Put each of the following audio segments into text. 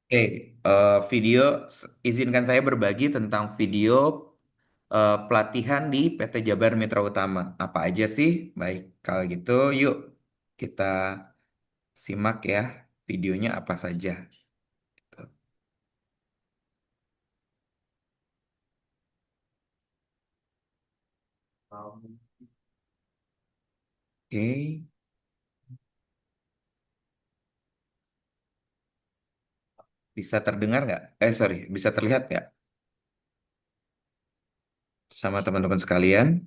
Oke, video izinkan saya berbagi tentang video pelatihan di PT Jabar Mitra Utama. Apa aja sih? Baik, kalau gitu yuk kita simak ya videonya apa saja. Oke, bisa terdengar nggak? Sorry, bisa terlihat nggak sama teman-teman sekalian?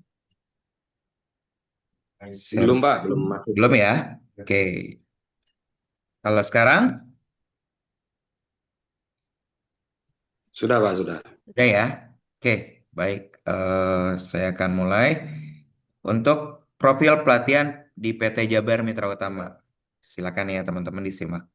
Belum, Share Pak, belum screen. masuk. Belum ya? Oke, kalau sekarang Sudah, Pak, sudah. udah ya? Oke, baik. Saya akan mulai. Untuk profil pelatihan di PT Jabar Mitra Utama. Silakan ya teman-teman disimak.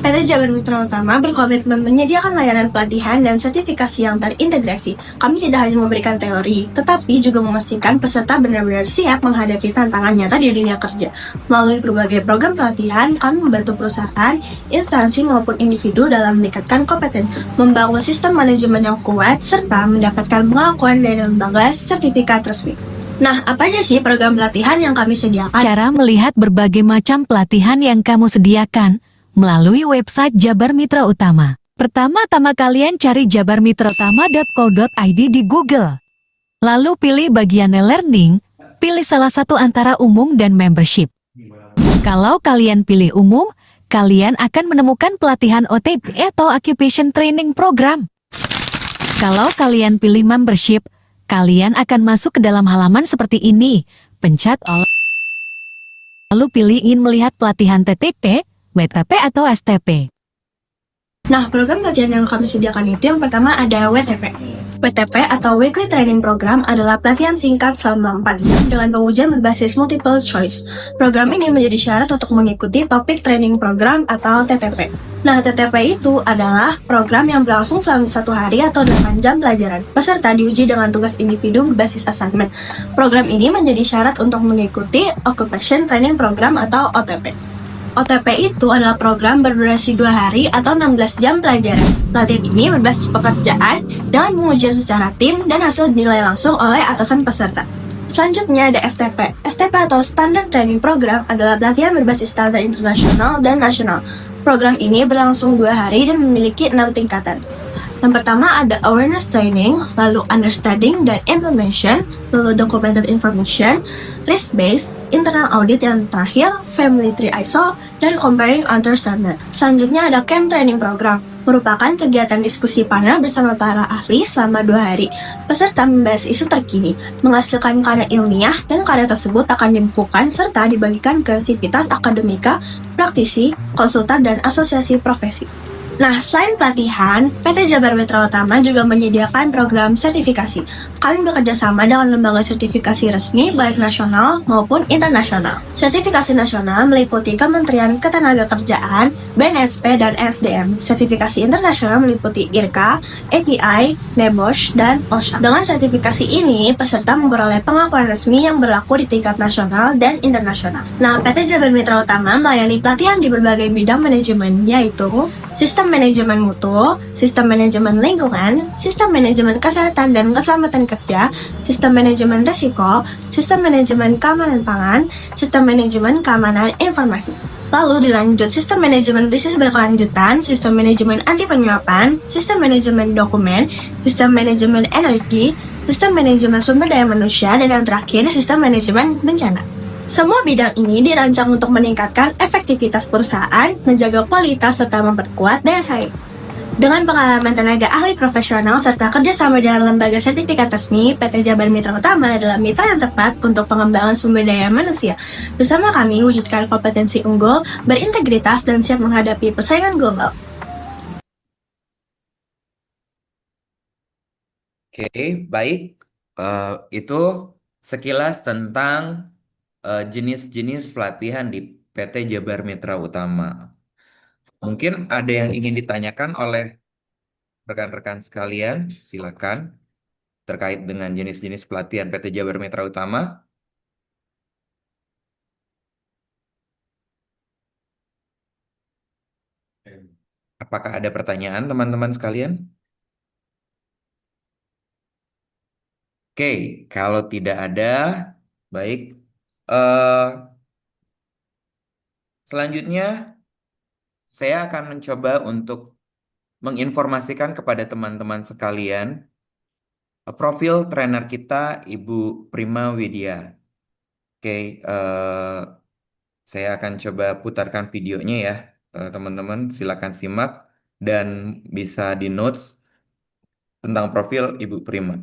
PT Jabar Mitra Utama berkomitmen menyediakan layanan pelatihan dan sertifikasi yang terintegrasi. Kami tidak hanya memberikan teori, tetapi juga memastikan peserta benar-benar siap menghadapi tantangan nyata di dunia kerja. Melalui berbagai program pelatihan, kami membantu perusahaan, instansi maupun individu dalam meningkatkan kompetensi, membangun sistem manajemen yang kuat, serta mendapatkan pengakuan dari lembaga sertifikat resmi. Nah, apa aja sih program pelatihan yang kami sediakan? Cara melihat berbagai macam pelatihan yang kamu sediakan melalui website Jabar Mitra Utama. Pertama-tama kalian cari jabarmitrautama.co.id di Google. Lalu pilih bagian e-learning, pilih salah satu antara umum dan membership. Kalau kalian pilih umum, kalian akan menemukan pelatihan OTP atau Occupation Training Program. Kalau kalian pilih membership, kalian akan masuk ke dalam halaman seperti ini. Pencet all, lalu pilih ingin melihat pelatihan TTP, WTP atau STP. Nah, program pelatihan yang kami sediakan itu yang pertama ada WTP. WTP atau Weekly Training Program adalah pelatihan singkat selama 4 jam dengan pengujian berbasis multiple choice. Program ini menjadi syarat untuk mengikuti topik training program atau TTP. Nah, TTP itu adalah program yang berlangsung selama 1 hari atau 8 jam pelajaran. Peserta diuji dengan tugas individu berbasis assignment. Program ini menjadi syarat untuk mengikuti Occupation Training Program atau OTP. OTP itu adalah program berdurasi 2 hari atau 16 jam pelajaran. Pelatihan ini berbasis pekerjaan dengan pengujian secara tim dan hasil dinilai langsung oleh atasan peserta. Selanjutnya ada STP. STP atau Standard Training Program adalah pelatihan berbasis standar internasional dan nasional. Program ini berlangsung 2 hari dan memiliki 6 tingkatan. Yang pertama ada awareness training, lalu understanding dan implementation, lalu documented information, risk based, internal audit yang terakhir, family tree ISO, dan comparing antar standard. Selanjutnya ada camp training program, merupakan kegiatan diskusi panel bersama para ahli selama 2 hari. Peserta membahas isu terkini, menghasilkan karya ilmiah, dan karya tersebut akan dibukukan serta dibagikan ke sivitas akademika, praktisi, konsultan, dan asosiasi profesi. Nah, selain pelatihan, PT Jabar Mitra Utama juga menyediakan program sertifikasi. Kami bekerja sama dengan lembaga sertifikasi resmi baik nasional maupun internasional. Sertifikasi nasional meliputi Kementerian Ketenagakerjaan, BNSP, dan SDM. Sertifikasi internasional meliputi IRCA, API, NEBOSH, dan OSHA. Dengan sertifikasi ini, peserta memperoleh pengakuan resmi yang berlaku di tingkat nasional dan internasional. Nah, PT Jabar Mitra Utama melayani pelatihan di berbagai bidang manajemen, yaitu sistem manajemen mutu, sistem manajemen lingkungan, sistem manajemen kesehatan dan keselamatan kerja, sistem manajemen risiko, sistem manajemen keamanan pangan, sistem manajemen keamanan informasi. Lalu dilanjut sistem manajemen bisnis berkelanjutan, sistem manajemen anti penyuapan, sistem manajemen dokumen, sistem manajemen energi, sistem manajemen sumber daya manusia, dan yang terakhir sistem manajemen bencana. Semua bidang ini dirancang untuk meningkatkan efektivitas perusahaan, menjaga kualitas, serta memperkuat daya saing. Dengan pengalaman tenaga ahli profesional serta kerjasama dengan lembaga sertifikat resmi, PT Jabar Mitra Utama adalah mitra yang tepat untuk pengembangan sumber daya manusia. Bersama kami, wujudkan kompetensi unggul, berintegritas, dan siap menghadapi persaingan global. Oke, baik. Itu sekilas tentang jenis-jenis pelatihan di PT Jabar Mitra Utama. Mungkin ada yang ingin ditanyakan oleh rekan-rekan sekalian, silakan terkait dengan jenis-jenis pelatihan PT Jabar Mitra Utama. Apakah ada pertanyaan teman-teman sekalian? Oke, kalau tidak ada, baik. Eh, Selanjutnya, saya akan mencoba untuk menginformasikan kepada teman-teman sekalian profil trainer kita, Ibu Prima Widya. Oke, saya akan coba putarkan videonya ya, teman-teman. Silakan simak dan bisa di notes tentang profil Ibu Prima.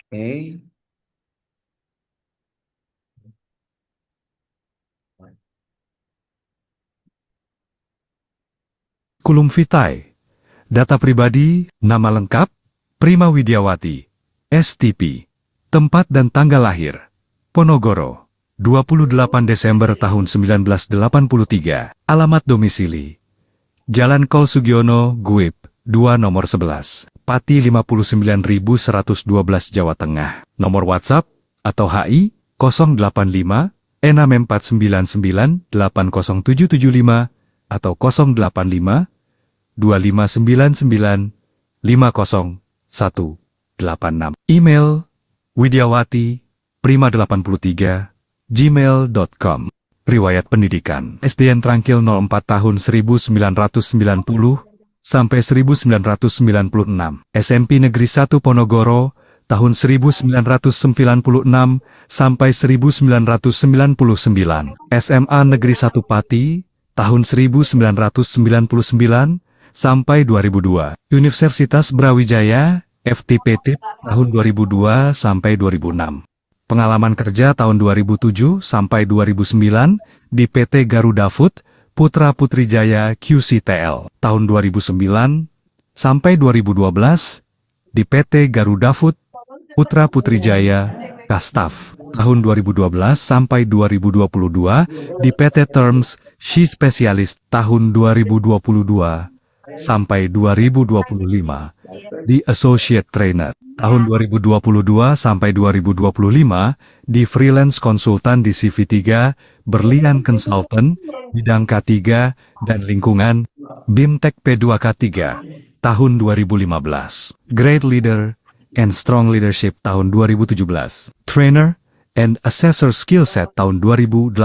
Oke. Kulum Vitae. Data pribadi, nama lengkap, Prima Widiawati, STP. Tempat dan tanggal lahir, Ponorogo, 28 Desember tahun 1983. Alamat domisili, Jalan Kol Sugiono, Guip, 2 nomor 11, Pati 59112 Jawa Tengah. Nomor WhatsApp atau HI 085 6499 80775 atau 085 2599 50186. Email widiawati prima83 gmail.com. Riwayat pendidikan SDN Trangkil 04 tahun 1990 sampai 1996. SMP Negeri 1 Ponorogo tahun 1996 sampai 1999. SMA Negeri 1 Pati tahun 1999 sampai 2002. Universitas Brawijaya, FTPT, tahun 2002 sampai 2006. Pengalaman kerja tahun 2007 sampai 2009 di PT Garuda Food, Putra Putri Jaya QCTL. Tahun 2009 sampai 2012 di PT Garuda Food, Putra Putri Jaya Kastaf. Tahun 2012 sampai 2022 di PT Terms She Specialist. Tahun 2022 sampai 2025 di Associate Trainer. Tahun 2022 sampai 2025 di Freelance Konsultan di CV3, Berlian Consultant, bidang K3 dan lingkungan, BIMTEK P2K3. Tahun 2015. Great Leader and Strong Leadership tahun 2017. Trainer and Assessor Skill Set tahun 2018.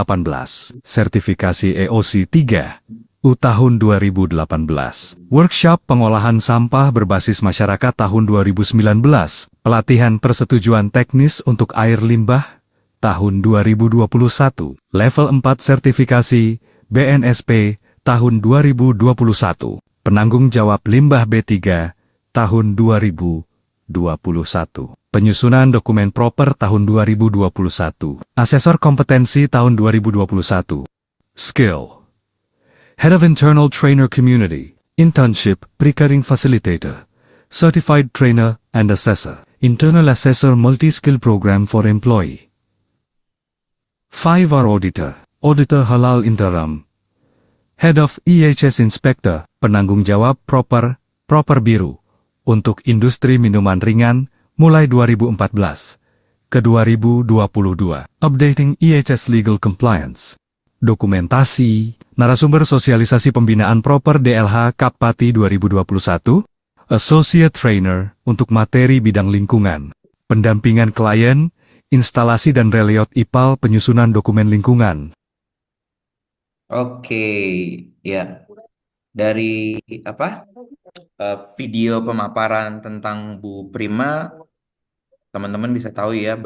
Sertifikasi EOC 3. tahun 2018. Workshop pengolahan sampah berbasis masyarakat tahun 2019. Pelatihan persetujuan teknis untuk air limbah tahun 2021. Level 4 sertifikasi BNSP tahun 2021. Penanggung jawab limbah B3 tahun 2021. Penyusunan dokumen proper tahun 2021. Asesor kompetensi tahun 2021. Skill Head of Internal Trainer Community, Internship, Recurring Facilitator, Certified Trainer and Assessor, Internal Assessor Multi-Skill Program for Employee. 5R Auditor, Auditor Halal Interim, Head of EHS Inspector, Penanggung Jawab Proper Biru, untuk industri minuman ringan, mulai 2014 ke 2022. Updating EHS Legal Compliance. Dokumentasi, narasumber sosialisasi pembinaan proper DLH Kapati 2021, Associate Trainer untuk materi bidang lingkungan, pendampingan klien, instalasi dan reliot IPAL penyusunan dokumen lingkungan. Oke, ya. Dari video pemaparan tentang Bu Prima, teman-teman bisa tahu ya,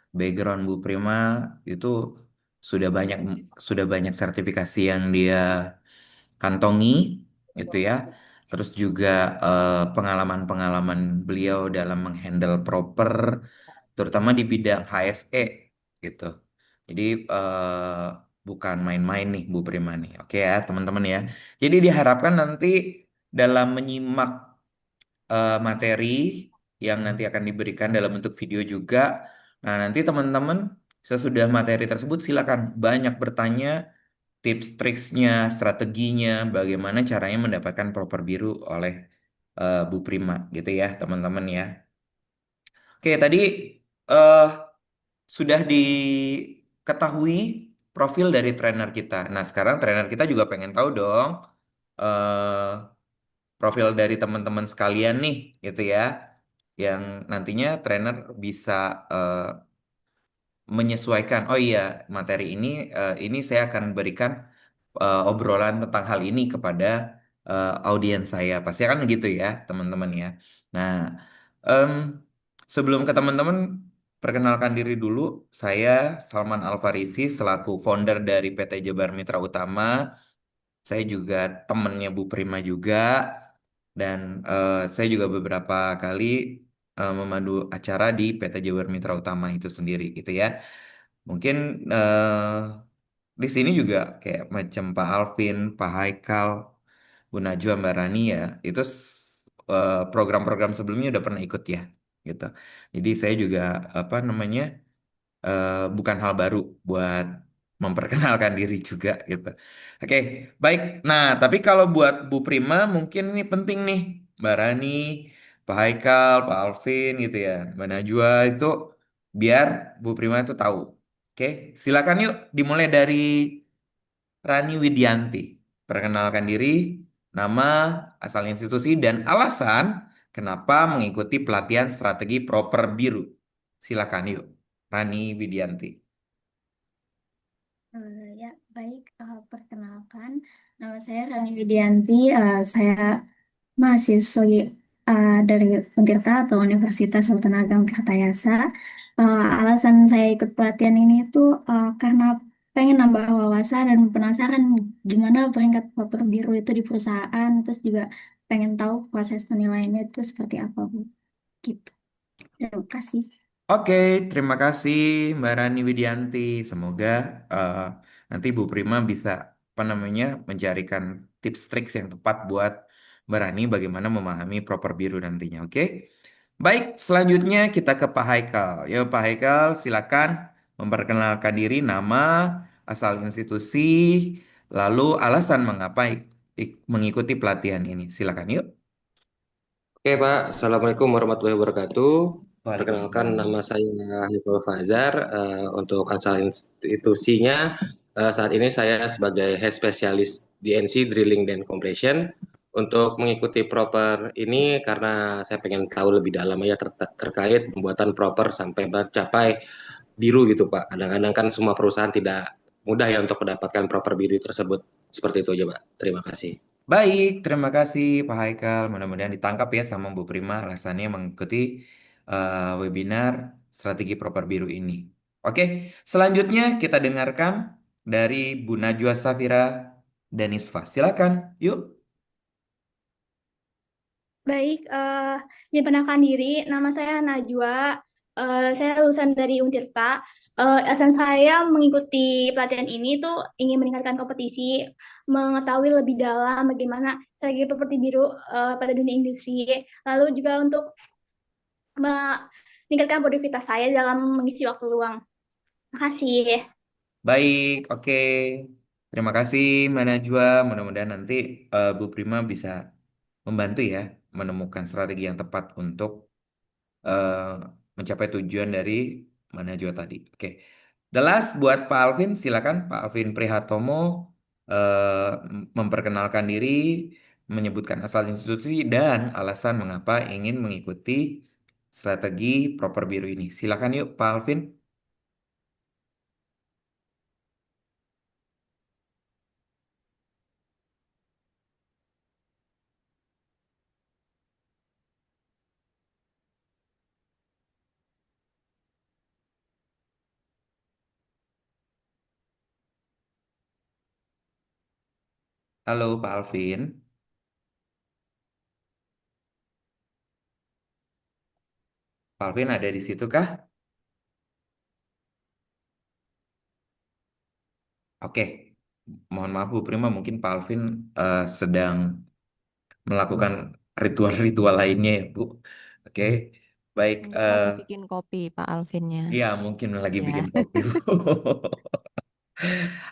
background Bu Prima itu sudah banyak sertifikasi yang dia kantongi, itu ya. Terus juga pengalaman-pengalaman beliau dalam menghandle proper, terutama di bidang HSE, gitu. Jadi bukan main-main nih Bu Prima nih, oke ya teman-teman ya. Jadi diharapkan nanti dalam menyimak materi yang nanti akan diberikan dalam bentuk video juga. Nah, nanti teman-teman sesudah materi tersebut silakan banyak bertanya tips, triksnya, strateginya, bagaimana caranya mendapatkan proper biru oleh Bu Prima gitu ya, teman-teman ya. Oke, tadi eh, sudah diketahui profil dari trainer kita. Nah, sekarang trainer kita juga pengen tahu dong eh, profil dari teman-teman sekalian nih, gitu ya, yang nantinya trainer bisa eh, menyesuaikan. Oh iya, materi ini saya akan berikan obrolan tentang hal ini kepada audiens saya. Pasti akan gitu ya, teman-teman ya. Nah, em, sebelum ke teman-teman, perkenalkan diri dulu. Saya Salman Alfarisi selaku founder dari PT Jabar Mitra Utama. Saya juga temennya Bu Prima juga. Dan saya juga beberapa kali memandu acara di PT Jabar Mitra Utama itu sendiri gitu ya. Mungkin di sini juga kayak macam Pak Alvin, Pak Haikal, Bu Najwa, Mbak Rani ya, itu program-program sebelumnya udah pernah ikut ya, gitu. Jadi saya juga apa namanya bukan hal baru buat memperkenalkan diri juga gitu. Oke, baik. Nah, tapi kalau buat Bu Prima mungkin ini penting nih, Mbak Rani, Pak Haikal, Pak Alvin gitu ya, Mbak Najwa itu biar Bu Prima itu tahu. Oke, silakan yuk dimulai dari Rani Widianti. Perkenalkan diri, nama, asal institusi, dan alasan kenapa mengikuti pelatihan strategi proper biru. Silakan yuk, Rani Widianti. Ya, baik. Perkenalkan, nama saya Rani Widianti. Saya mahasiswi dari Untirta atau Universitas Sultan Ageng Tirtayasa. Alasan saya ikut pelatihan ini tuh karena pengen nambah wawasan dan penasaran gimana peringkat paper biru itu di perusahaan. Terus juga pengen tahu proses penilaiannya itu seperti apa, Bu. Gitu. Terima kasih. Oke, terima kasih Mbak Rani Widianti. Semoga eh, nanti Bu Prima bisa apa namanya mencarikan tips triks yang tepat buat Mbak Rani bagaimana memahami proper biru nantinya. Oke, baik. Selanjutnya kita ke Pak Haikal. Ya, Pak Haikal, silakan memperkenalkan diri, nama, asal institusi, lalu alasan mengapa mengikuti pelatihan ini. Silakan yuk. Oke Pak, Assalamualaikum warahmatullahi wabarakatuh. Perkenalkan Waalaikumsalam. nama saya Haikal Fazar. Untuk asal institusinya, saat ini saya sebagai head spesialis DNC Drilling dan Compression. Untuk mengikuti proper ini karena saya pengen tahu lebih dalam ya terkait pembuatan proper sampai mencapai biru gitu Pak. Kadang-kadang kan semua perusahaan tidak mudah ya untuk mendapatkan proper biru tersebut. Seperti itu aja Pak. Terima kasih. Baik, terima kasih Pak Haikal. Mudah-mudahan ditangkap ya sama Bu Prima alasannya mengikuti webinar strategi proper biru ini. Oke, selanjutnya kita dengarkan dari Bu Najwa Safira Danisfa. Silakan, yuk. Baik, izin perkenalkan diri, nama saya Najwa. Saya lulusan dari Untirta. Alasan saya mengikuti pelatihan ini tuh ingin meningkatkan kompetisi, mengetahui lebih dalam bagaimana strategi properti biru pada dunia industri, lalu juga untuk meningkatkan produktivitas saya dalam mengisi waktu luang. Makasih. Baik, oke. Terima kasih Mbak Najwa. Mudah-mudahan nanti Bu Prima bisa membantu ya menemukan strategi yang tepat untuk eh, mencapai tujuan dari Manajwa tadi. Oke. The last buat Pak Alvin, silakan Pak Alvin Prihatomo memperkenalkan diri, menyebutkan asal institusi dan alasan mengapa ingin mengikuti strategi proper biru ini. Silakan yuk Pak Alvin. Halo Pak Alvin. Pak Alvin ada di situ kah? Oke. Mohon maaf Bu Prima, mungkin Pak Alvin sedang melakukan ritual-ritual lainnya ya, Bu. Oke, baik. Mungkin lagi bikin kopi Pak Alvinnya. Ya, mungkin lagi Ya. bikin kopi, Bu.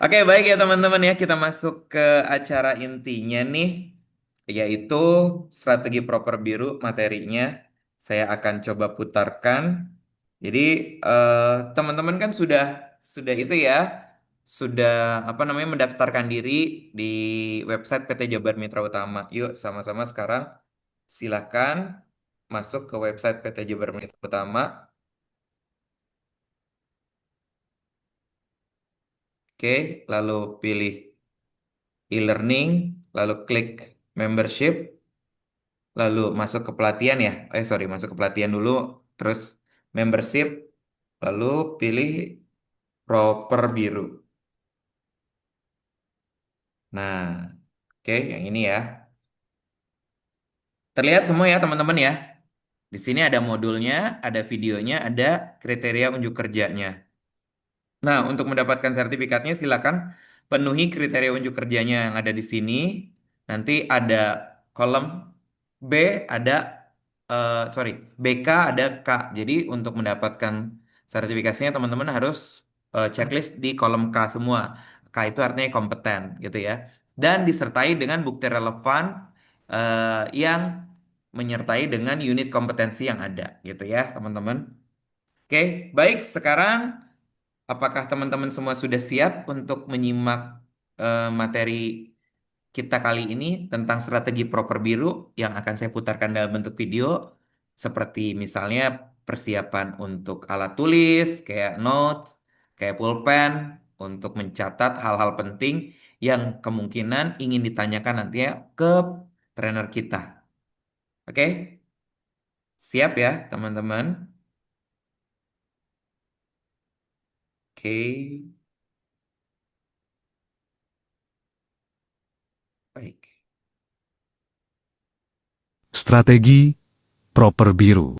Oke, baik ya teman-teman ya, kita masuk ke acara intinya nih, yaitu strategi proper biru materinya. Saya akan coba putarkan. Jadi teman-teman kan sudah itu ya, sudah apa namanya mendaftarkan diri di website PT Jabar Mitra Utama. Yuk sama-sama sekarang silakan masuk ke website PT Jabar Mitra Utama. Oke, lalu pilih e-learning, lalu klik membership, lalu masuk ke pelatihan ya. Sorry, masuk ke pelatihan dulu, terus membership, lalu pilih proper biru. Nah, oke, yang ini ya. Terlihat semua ya teman-teman ya. Di sini ada modulnya, ada videonya, ada kriteria unjuk kerjanya. Nah, untuk mendapatkan sertifikatnya silakan penuhi kriteria unjuk kerjanya yang ada di sini. Nanti ada kolom B, ada sorry, BK ada K. Jadi untuk mendapatkan sertifikasinya teman-teman harus checklist di kolom K semua. K itu artinya kompeten gitu ya. Dan disertai dengan bukti relevan yang menyertai dengan unit kompetensi yang ada gitu ya teman-teman. Oke, baik sekarang apakah teman-teman semua sudah siap untuk menyimak materi kita kali ini tentang strategi proper biru yang akan saya putarkan dalam bentuk video, seperti misalnya persiapan untuk alat tulis, kayak note, kayak pulpen, untuk mencatat hal-hal penting yang kemungkinan ingin ditanyakan nantinya ke trainer kita. Oke? Siap ya, teman-teman? Oke, baik. Strategi Proper Biru.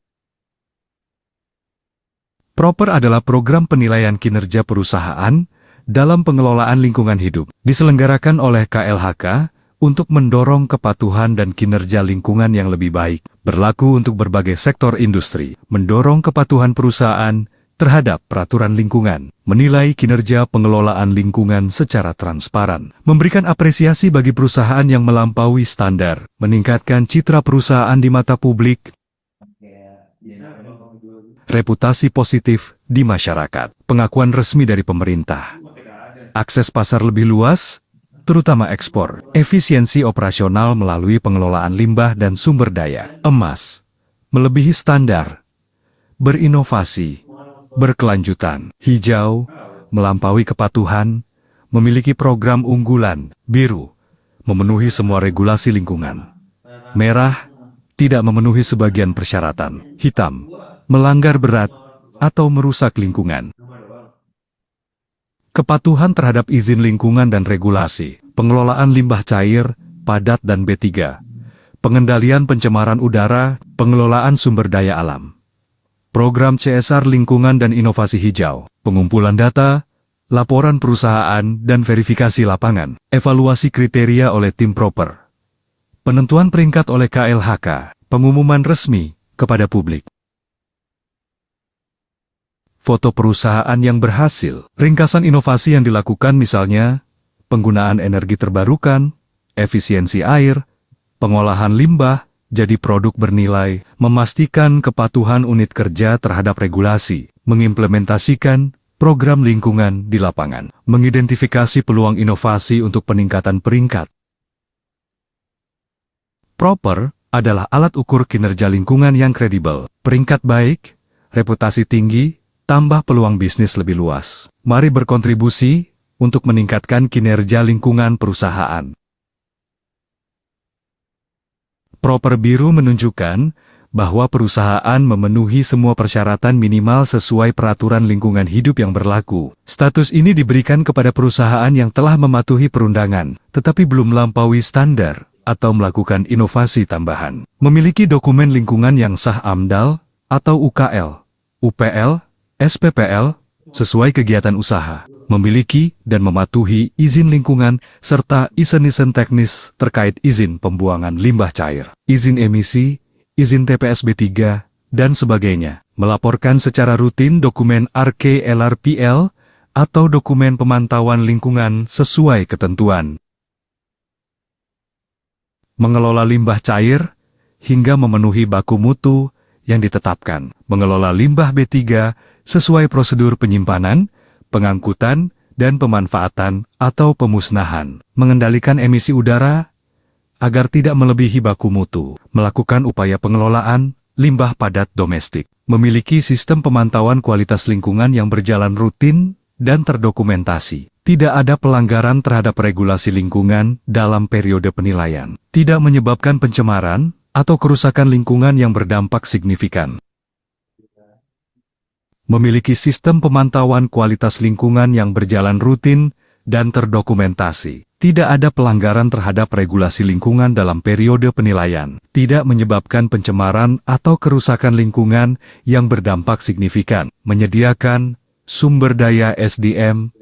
Proper adalah program penilaian kinerja perusahaan dalam pengelolaan lingkungan hidup. Diselenggarakan oleh KLHK untuk mendorong kepatuhan dan kinerja lingkungan yang lebih baik. Berlaku untuk berbagai sektor industri. Mendorong kepatuhan perusahaan terhadap peraturan lingkungan. Menilai kinerja pengelolaan lingkungan secara transparan. Memberikan apresiasi bagi perusahaan yang melampaui standar. Meningkatkan citra perusahaan di mata publik. Reputasi positif di masyarakat, pengakuan resmi dari pemerintah, akses pasar lebih luas, terutama ekspor, efisiensi operasional melalui pengelolaan limbah dan sumber daya, emas, melebihi standar, berinovasi, berkelanjutan, hijau, melampaui kepatuhan, memiliki program unggulan, biru, memenuhi semua regulasi lingkungan, merah, tidak memenuhi sebagian persyaratan, hitam, melanggar berat, atau merusak lingkungan. Kepatuhan terhadap izin lingkungan dan regulasi, pengelolaan limbah cair, padat dan B3, pengendalian pencemaran udara, pengelolaan sumber daya alam. Program CSR lingkungan dan inovasi hijau, pengumpulan data, laporan perusahaan dan verifikasi lapangan, evaluasi kriteria oleh tim proper. Penentuan peringkat oleh KLHK, pengumuman resmi kepada publik. Foto perusahaan yang berhasil, ringkasan inovasi yang dilakukan misalnya, penggunaan energi terbarukan, efisiensi air, pengolahan limbah, jadi produk bernilai, memastikan kepatuhan unit kerja terhadap regulasi, mengimplementasikan program lingkungan di lapangan, mengidentifikasi peluang inovasi untuk peningkatan peringkat. Proper adalah alat ukur kinerja lingkungan yang kredibel, peringkat baik, reputasi tinggi, tambah peluang bisnis lebih luas. Mari berkontribusi untuk meningkatkan kinerja lingkungan perusahaan. Proper Biru menunjukkan bahwa perusahaan memenuhi semua persyaratan minimal sesuai peraturan lingkungan hidup yang berlaku. Status ini diberikan kepada perusahaan yang telah mematuhi perundangan, tetapi belum melampaui standar atau melakukan inovasi tambahan. Memiliki dokumen lingkungan yang sah AMDAL atau UKL, UPL, SPPL, sesuai kegiatan usaha. memiliki dan mematuhi izin lingkungan serta izin-izin teknis terkait izin pembuangan limbah cair, izin emisi, izin TPSB 3, dan sebagainya. Melaporkan secara rutin dokumen RK-LRPL atau dokumen pemantauan lingkungan sesuai ketentuan. Mengelola limbah cair hingga memenuhi baku mutu yang ditetapkan. Mengelola limbah B3 sesuai prosedur penyimpanan, pengangkutan, dan pemanfaatan atau pemusnahan. Mengendalikan emisi udara agar tidak melebihi baku mutu. Melakukan upaya pengelolaan limbah padat domestik. Memiliki sistem pemantauan kualitas lingkungan yang berjalan rutin dan terdokumentasi. Tidak ada pelanggaran terhadap regulasi lingkungan dalam periode penilaian. Tidak menyebabkan pencemaran atau kerusakan lingkungan yang berdampak signifikan. Memiliki sistem pemantauan kualitas lingkungan yang berjalan rutin dan terdokumentasi. Tidak ada pelanggaran terhadap regulasi lingkungan dalam periode penilaian. Tidak menyebabkan pencemaran atau kerusakan lingkungan yang berdampak signifikan. Menyediakan sumber daya SDM,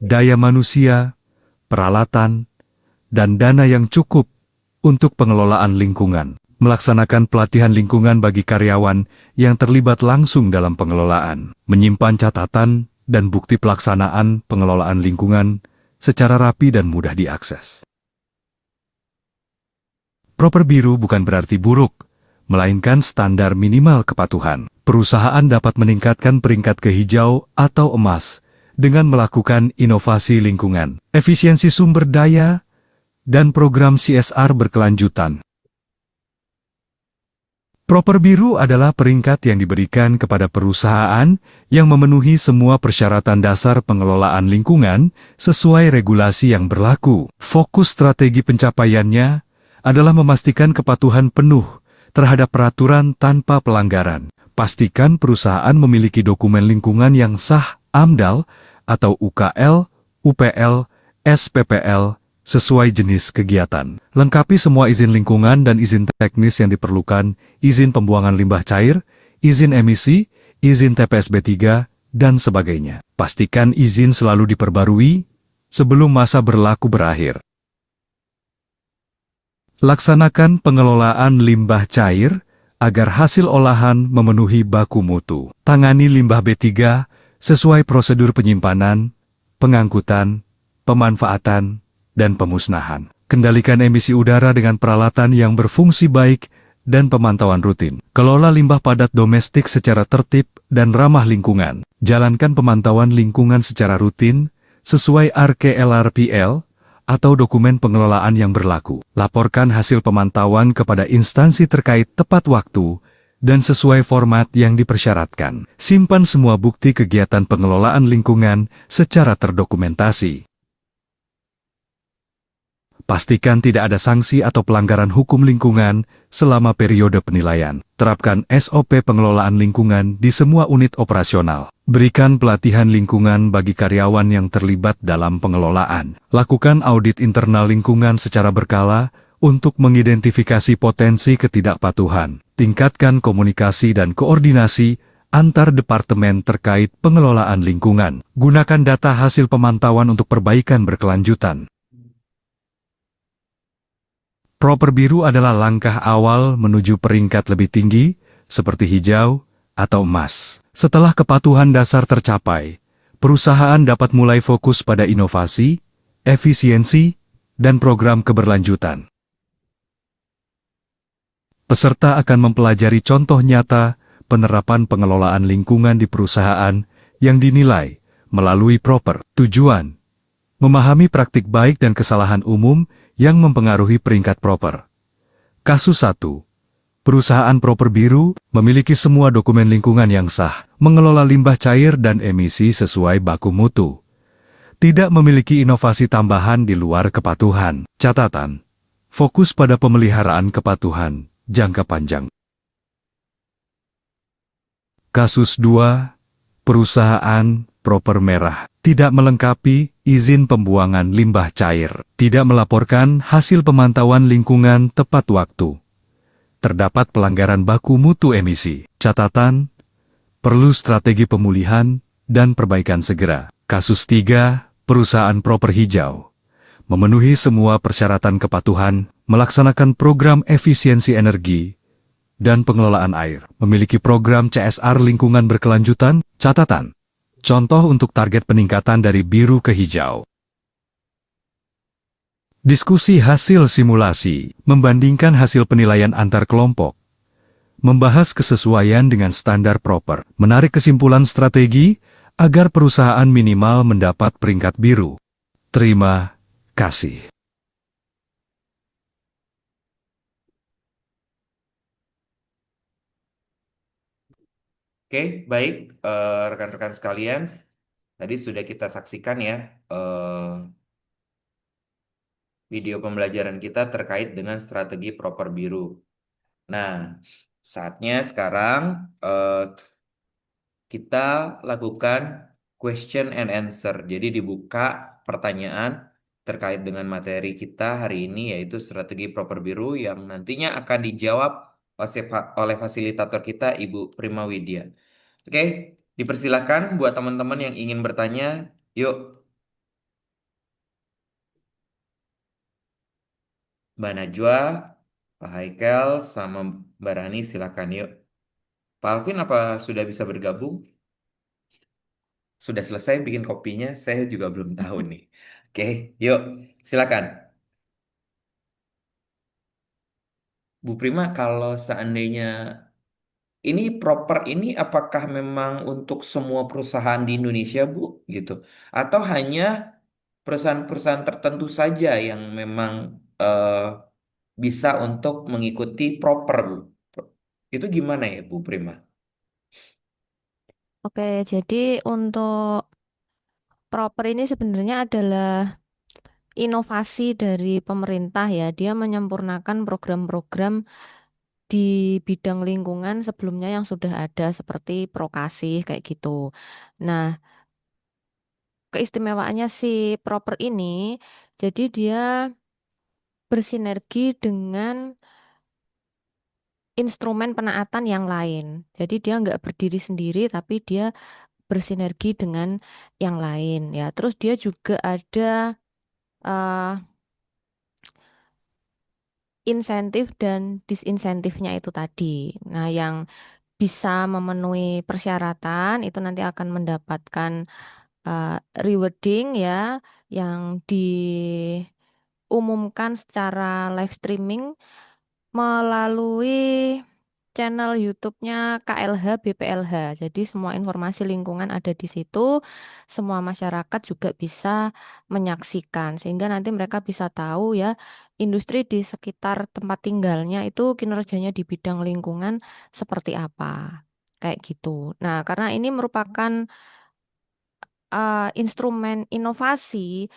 daya manusia, peralatan, dan dana yang cukup untuk pengelolaan lingkungan. Melaksanakan pelatihan lingkungan bagi karyawan yang terlibat langsung dalam pengelolaan. Menyimpan catatan dan bukti pelaksanaan pengelolaan lingkungan secara rapi dan mudah diakses. Proper biru bukan berarti buruk, melainkan standar minimal kepatuhan. Perusahaan dapat meningkatkan peringkat ke hijau atau emas dengan melakukan inovasi lingkungan, efisiensi sumber daya, dan program CSR berkelanjutan. Proper biru adalah peringkat yang diberikan kepada perusahaan yang memenuhi semua persyaratan dasar pengelolaan lingkungan sesuai regulasi yang berlaku. Fokus strategi pencapaiannya adalah memastikan kepatuhan penuh terhadap peraturan tanpa pelanggaran. Pastikan perusahaan memiliki dokumen lingkungan yang sah, AMDAL, atau UKL, UPL, SPPL, sesuai jenis kegiatan. Lengkapi semua izin lingkungan dan izin teknis yang diperlukan, izin pembuangan limbah cair, izin emisi, izin TPSB 3, dan sebagainya. Pastikan izin selalu diperbarui sebelum masa berlaku berakhir. Laksanakan pengelolaan limbah cair agar hasil olahan memenuhi baku mutu. Tangani limbah B3 sesuai prosedur penyimpanan, pengangkutan, pemanfaatan, dan pemusnahan. Kendalikan emisi udara dengan peralatan yang berfungsi baik dan pemantauan rutin. Kelola limbah padat domestik secara tertib dan ramah lingkungan. Jalankan pemantauan lingkungan secara rutin sesuai RK-LRPL atau dokumen pengelolaan yang berlaku. Laporkan hasil pemantauan kepada instansi terkait tepat waktu dan sesuai format yang dipersyaratkan. Simpan semua bukti kegiatan pengelolaan lingkungan secara terdokumentasi. Pastikan tidak ada sanksi atau pelanggaran hukum lingkungan selama periode penilaian. Terapkan SOP pengelolaan lingkungan di semua unit operasional. Berikan pelatihan lingkungan bagi karyawan yang terlibat dalam pengelolaan. Lakukan audit internal lingkungan secara berkala untuk mengidentifikasi potensi ketidakpatuhan. Tingkatkan komunikasi dan koordinasi antar departemen terkait pengelolaan lingkungan. Gunakan data hasil pemantauan untuk perbaikan berkelanjutan. Proper biru adalah langkah awal menuju peringkat lebih tinggi, seperti hijau atau emas. Setelah kepatuhan dasar tercapai, perusahaan dapat mulai fokus pada inovasi, efisiensi, dan program keberlanjutan. Peserta akan mempelajari contoh nyata penerapan pengelolaan lingkungan di perusahaan yang dinilai melalui proper. Tujuan: memahami praktik baik dan kesalahan umum yang mempengaruhi peringkat proper. Kasus 1. Perusahaan proper biru memiliki semua dokumen lingkungan yang sah, mengelola limbah cair dan emisi sesuai baku mutu. Tidak memiliki inovasi tambahan di luar kepatuhan. Catatan: fokus pada pemeliharaan kepatuhan jangka panjang. Kasus 2. Perusahaan proper merah tidak melengkapi izin pembuangan limbah cair, tidak melaporkan hasil pemantauan lingkungan tepat waktu. Terdapat pelanggaran baku mutu emisi. Catatan: perlu strategi pemulihan dan perbaikan segera. Kasus 3, perusahaan proper hijau. Memenuhi semua persyaratan kepatuhan, melaksanakan program efisiensi energi, dan pengelolaan air. Memiliki program CSR lingkungan berkelanjutan, catatan. Contoh untuk target peningkatan dari biru ke hijau. Diskusi hasil simulasi, membandingkan hasil penilaian antar kelompok. Membahas kesesuaian dengan standar proper, menarik kesimpulan strategi agar perusahaan minimal mendapat peringkat biru. Terima kasih. Oke, baik, rekan-rekan sekalian. Tadi sudah kita saksikan ya video pembelajaran kita terkait dengan strategi proper biru. Nah, saatnya sekarang kita lakukan question and answer. Jadi dibuka pertanyaan terkait dengan materi kita hari ini yaitu strategi proper biru yang nantinya akan dijawab oleh fasilitator kita Ibu Prima Widya. Oke, dipersilakan buat teman-teman yang ingin bertanya. Yuk, Mbak Najwa, Pak Haikel, sama Mbak Rani silakan yuk. Pak Alvin apa sudah bisa bergabung? Sudah selesai bikin kopinya? Saya juga belum tahu nih. Oke, yuk silakan. Bu Prima, kalau seandainya ini proper ini apakah memang untuk semua perusahaan di Indonesia, Bu? Gitu. Atau hanya perusahaan-perusahaan tertentu saja yang memang eh, bisa untuk mengikuti proper, Bu? Itu gimana ya, Bu Prima? Oke, jadi untuk proper ini sebenarnya adalah inovasi dari pemerintah ya. Dia menyempurnakan program-program di bidang lingkungan sebelumnya yang sudah ada seperti Prokasih kayak gitu. Nah, keistimewaannya si proper ini, jadi dia bersinergi dengan instrumen penaatan yang lain. Jadi dia nggak berdiri sendiri, tapi dia bersinergi dengan yang lain ya. Terus dia juga ada eh, insentif dan disinsentifnya itu tadi. Nah, yang bisa memenuhi persyaratan itu nanti akan mendapatkan eh, rewarding ya, yang diumumkan secara live streaming melalui channel YouTube-nya KLH BPLH. Jadi semua informasi lingkungan ada di situ, semua masyarakat juga bisa menyaksikan sehingga nanti mereka bisa tahu ya industri di sekitar tempat tinggalnya itu kinerjanya di bidang lingkungan seperti apa. Kayak gitu. Nah, karena ini merupakan instrumen inovasi,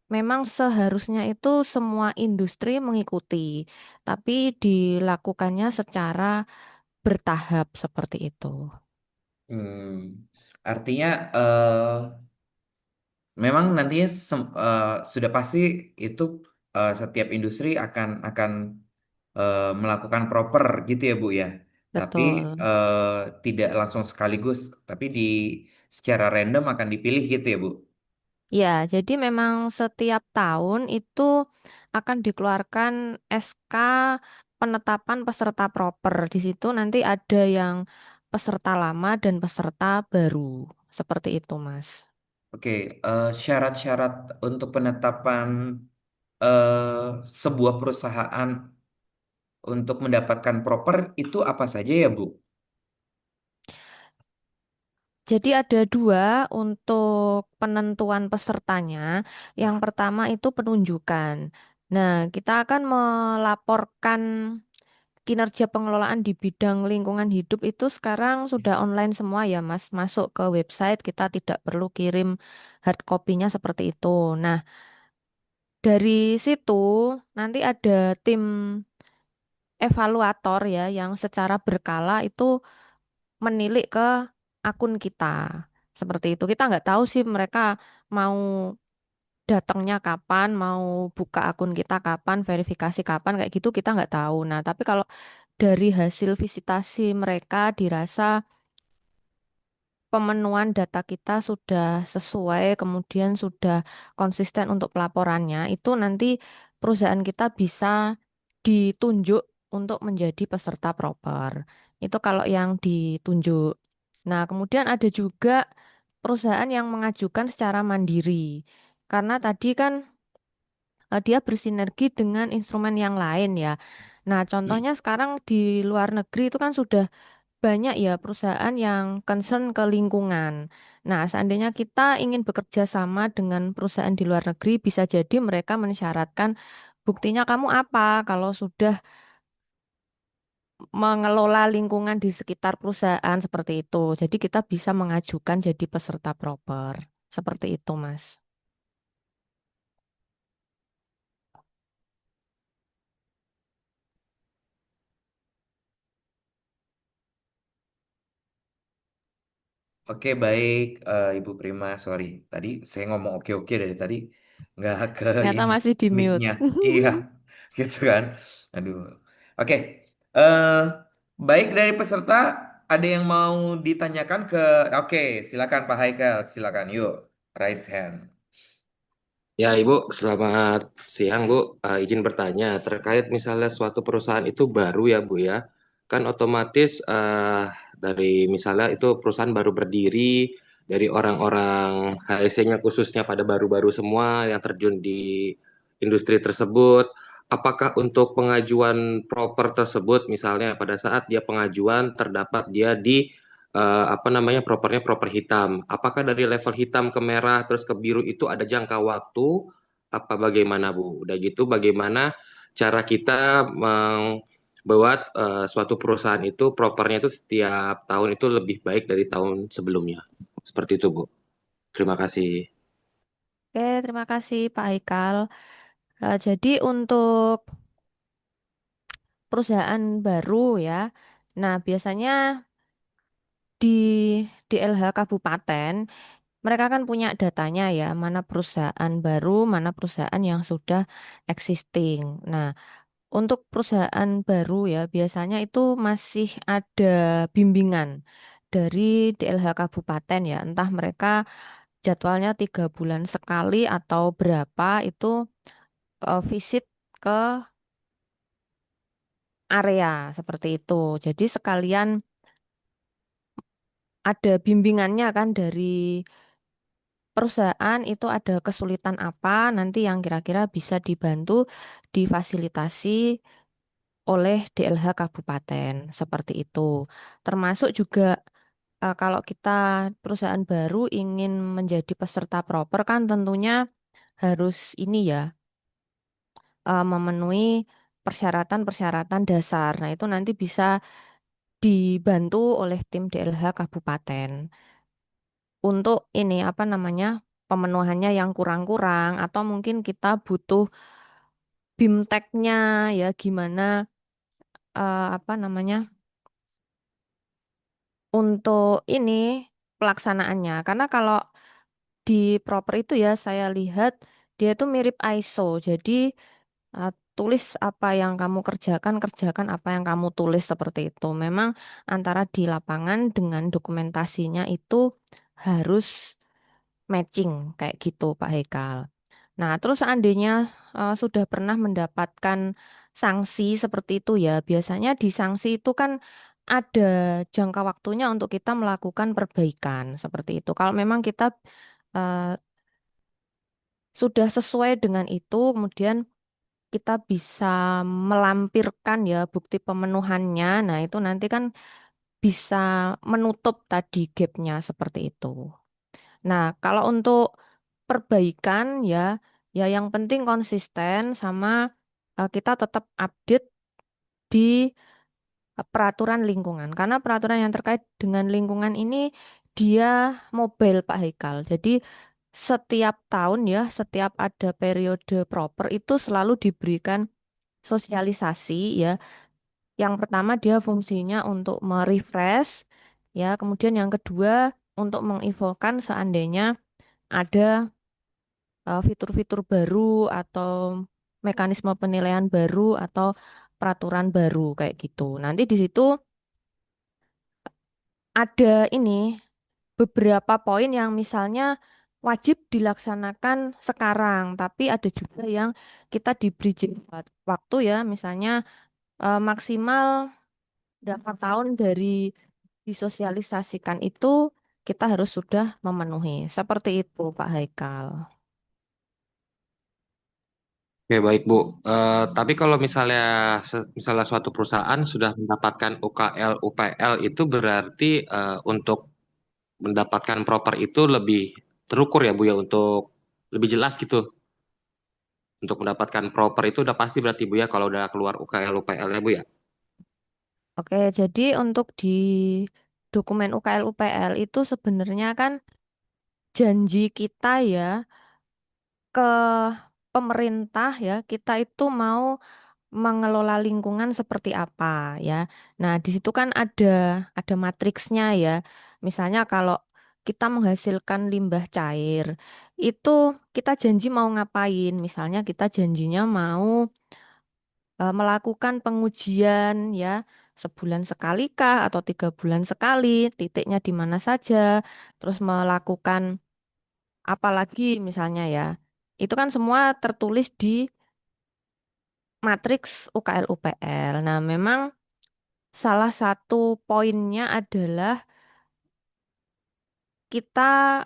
memang seharusnya itu semua industri mengikuti, tapi dilakukannya secara bertahap seperti itu. Artinya memang nantinya sudah pasti itu setiap industri akan melakukan proper gitu ya Bu ya. Tapi Betul. tidak langsung sekaligus, tapi secara random akan dipilih gitu ya Bu. Ya, jadi memang setiap tahun itu akan dikeluarkan SK penetapan peserta proper. Di situ nanti ada yang peserta lama dan peserta baru. Seperti itu, Mas. Oke, syarat-syarat untuk penetapan eh, sebuah perusahaan untuk mendapatkan proper itu apa saja ya Bu? Jadi ada dua untuk penentuan pesertanya. Yang pertama itu penunjukan. Nah, kita akan melaporkan kinerja pengelolaan di bidang lingkungan hidup itu sekarang sudah online semua ya, Mas. Masuk ke website, kita tidak perlu kirim hard copy-nya seperti itu. Nah, dari situ nanti ada tim evaluator ya yang secara berkala itu menilik ke akun kita. Seperti itu. Kita nggak tahu sih mereka mau datangnya kapan, mau buka akun kita kapan, verifikasi kapan, kayak gitu kita nggak tahu. Nah, tapi kalau dari hasil visitasi mereka dirasa pemenuhan data kita sudah sesuai, kemudian sudah konsisten untuk pelaporannya, itu nanti perusahaan kita bisa ditunjuk untuk menjadi peserta proper. Itu kalau yang ditunjuk. Nah, kemudian ada juga perusahaan yang mengajukan secara mandiri. Karena tadi kan dia bersinergi dengan instrumen yang lain ya. Nah, contohnya sekarang di luar negeri itu kan sudah banyak ya perusahaan yang concern ke lingkungan. Nah, seandainya kita ingin bekerja sama dengan perusahaan di luar negeri, bisa jadi mereka mensyaratkan buktinya kamu apa kalau sudah mengelola lingkungan di sekitar perusahaan seperti itu. Jadi kita bisa mengajukan jadi peserta proper. Seperti itu, Mas. Oke, baik, Ibu Prima. Sorry, tadi saya ngomong oke-oke dari tadi, nggak ke Ternyata ini masih di mute. mic-nya. Iya, gitu kan. Aduh. Oke, eh, baik dari peserta, ada yang mau ditanyakan ke? Oke, silakan Pak Haikal, silakan. Yuk, raise hand. Ya, Ibu, selamat siang, Bu. Izin bertanya, terkait misalnya suatu perusahaan itu baru ya, Bu ya. Kan otomatis dari misalnya itu perusahaan baru berdiri, dari orang-orang HSE-nya khususnya pada baru-baru semua yang terjun di industri tersebut. Apakah untuk pengajuan proper tersebut, misalnya pada saat dia pengajuan terdapat dia di apa namanya propernya proper hitam. Apakah dari level hitam ke merah terus ke biru itu ada jangka waktu apa bagaimana Bu? Udah gitu bagaimana cara kita membuat suatu perusahaan itu propernya itu setiap tahun itu lebih baik dari tahun sebelumnya. Seperti itu Bu. Terima kasih. Oke, terima kasih Pak Haikal. Jadi untuk perusahaan baru ya, nah biasanya di DLH Kabupaten mereka kan punya datanya ya, mana perusahaan baru, mana perusahaan yang sudah existing. Nah, untuk perusahaan baru ya, biasanya itu masih ada bimbingan dari DLH Kabupaten ya, entah mereka jadwalnya 3 bulan sekali atau berapa itu visit ke area seperti itu. Jadi sekalian ada bimbingannya kan dari perusahaan itu ada kesulitan apa nanti yang kira-kira bisa dibantu difasilitasi oleh DLH Kabupaten seperti itu. Termasuk juga kalau kita perusahaan baru ingin menjadi peserta proper kan tentunya harus ini ya memenuhi persyaratan-persyaratan dasar. Nah, itu nanti bisa dibantu oleh tim DLH Kabupaten untuk ini apa namanya pemenuhannya yang kurang-kurang atau mungkin kita butuh BIMTEK-nya ya gimana apa namanya untuk ini pelaksanaannya. Karena kalau di proper itu ya saya lihat dia itu mirip ISO. Jadi tulis apa yang kamu kerjakan, kerjakan apa yang kamu tulis seperti itu. Memang antara di lapangan dengan dokumentasinya itu harus matching kayak gitu Pak Hekal. Nah, terus seandainya sudah pernah mendapatkan sanksi seperti itu ya, biasanya di sanksi itu kan ada jangka waktunya untuk kita melakukan perbaikan seperti itu. Kalau memang kita eh, sudah sesuai dengan itu, kemudian kita bisa melampirkan ya bukti pemenuhannya. Nah, itu nanti kan bisa menutup tadi gapnya seperti itu. Nah, kalau untuk perbaikan ya, ya yang penting konsisten sama kita tetap update di peraturan lingkungan. Karena peraturan yang terkait dengan lingkungan ini dia mobile Pak Haikal. Jadi setiap tahun ya, setiap ada periode proper itu selalu diberikan sosialisasi ya. Yang pertama dia fungsinya untuk merefresh ya, kemudian yang kedua untuk menginfokan seandainya ada fitur-fitur baru atau mekanisme penilaian baru atau peraturan baru kayak gitu. Nanti di situ ada ini beberapa poin yang misalnya wajib dilaksanakan sekarang, tapi ada juga yang kita diberi waktu ya, misalnya maksimal berapa tahun dari disosialisasikan itu kita harus sudah memenuhi. Seperti itu, Pak Haikal. Oke, baik Bu. Tapi kalau misalnya misalnya suatu perusahaan sudah mendapatkan UKL, UPL itu berarti untuk mendapatkan proper itu lebih terukur ya Bu ya, untuk lebih jelas gitu. Untuk mendapatkan proper itu udah pasti berarti Bu ya kalau udah keluar UKL, UPL ya Bu ya. Oke, jadi untuk di dokumen UKL UPL itu sebenarnya kan janji kita ya ke pemerintah ya, kita itu mau mengelola lingkungan seperti apa ya. Nah, di situ kan ada matriksnya ya. Misalnya kalau kita menghasilkan limbah cair, itu kita janji mau ngapain? Misalnya kita janjinya mau melakukan pengujian ya, sebulan sekali kah atau 3 bulan sekali, titiknya di mana saja, terus melakukan apa lagi misalnya ya. Itu kan semua tertulis di matriks UKL UPL. Nah, memang salah satu poinnya adalah kita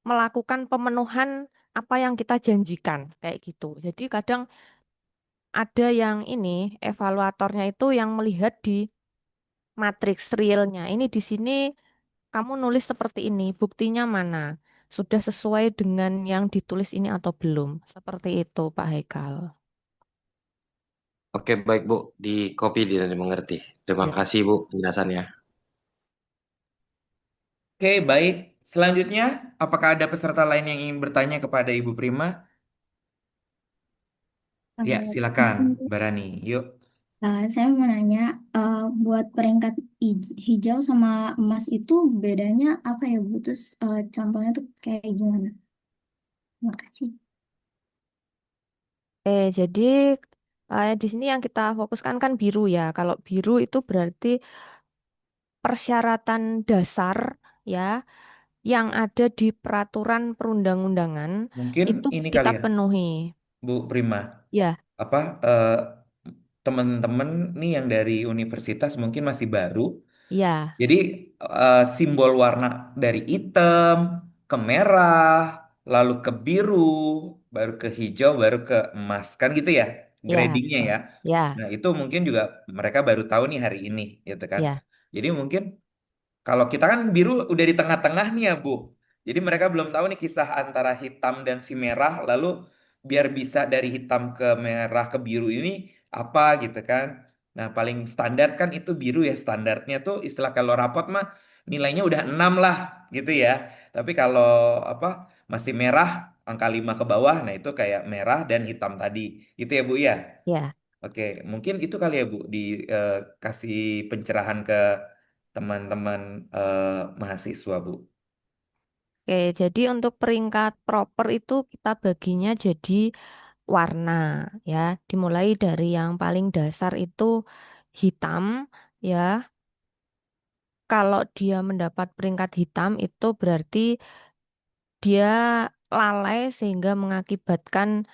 melakukan pemenuhan apa yang kita janjikan, kayak gitu. Jadi kadang ada yang ini, evaluatornya itu yang melihat di matriks realnya. Ini di sini kamu nulis seperti ini, buktinya mana? Sudah sesuai dengan yang ditulis ini atau belum? Seperti itu, Pak Haikal. Oke, baik Bu. Di copy dan dimengerti. Terima Ya. kasih Bu penjelasannya. Oke, baik. Selanjutnya, apakah ada peserta lain yang ingin bertanya kepada Ibu Prima? Ya, silakan, Mungkin Barani. Yuk. saya mau nanya, buat peringkat hijau sama emas itu bedanya apa ya, Bu? Terus contohnya tuh kayak gimana? Terima kasih. Jadi di sini yang kita fokuskan kan biru ya. Kalau biru itu berarti persyaratan dasar ya yang ada di peraturan perundang-undangan Mungkin itu ini kali kita ya, penuhi. Bu Prima. Ya, Apa teman-teman nih yang dari universitas mungkin masih baru. ya, Jadi simbol warna dari hitam ke merah, lalu ke biru, baru ke hijau, baru ke emas. Kan gitu ya, ya, gradingnya betul. ya. Ya, Nah, itu mungkin juga mereka baru tahu nih hari ini, gitu kan. ya, Jadi mungkin kalau kita kan biru udah di tengah-tengah nih ya, Bu. Jadi mereka belum tahu nih kisah antara hitam dan si merah. Lalu biar bisa dari hitam ke merah ke biru ini apa gitu kan. Nah paling standar kan itu biru ya. Standarnya tuh istilah kalau rapot mah nilainya udah 6 lah gitu ya. Tapi kalau apa masih merah angka 5 ke bawah. Nah itu kayak merah dan hitam tadi. Itu ya Bu ya. ya. Oke, mungkin itu kali ya Bu dikasih pencerahan ke teman-teman mahasiswa Bu. Oke, jadi untuk peringkat proper itu kita baginya jadi warna ya. Dimulai dari yang paling dasar itu hitam ya. Kalau dia mendapat peringkat hitam itu berarti dia lalai sehingga mengakibatkan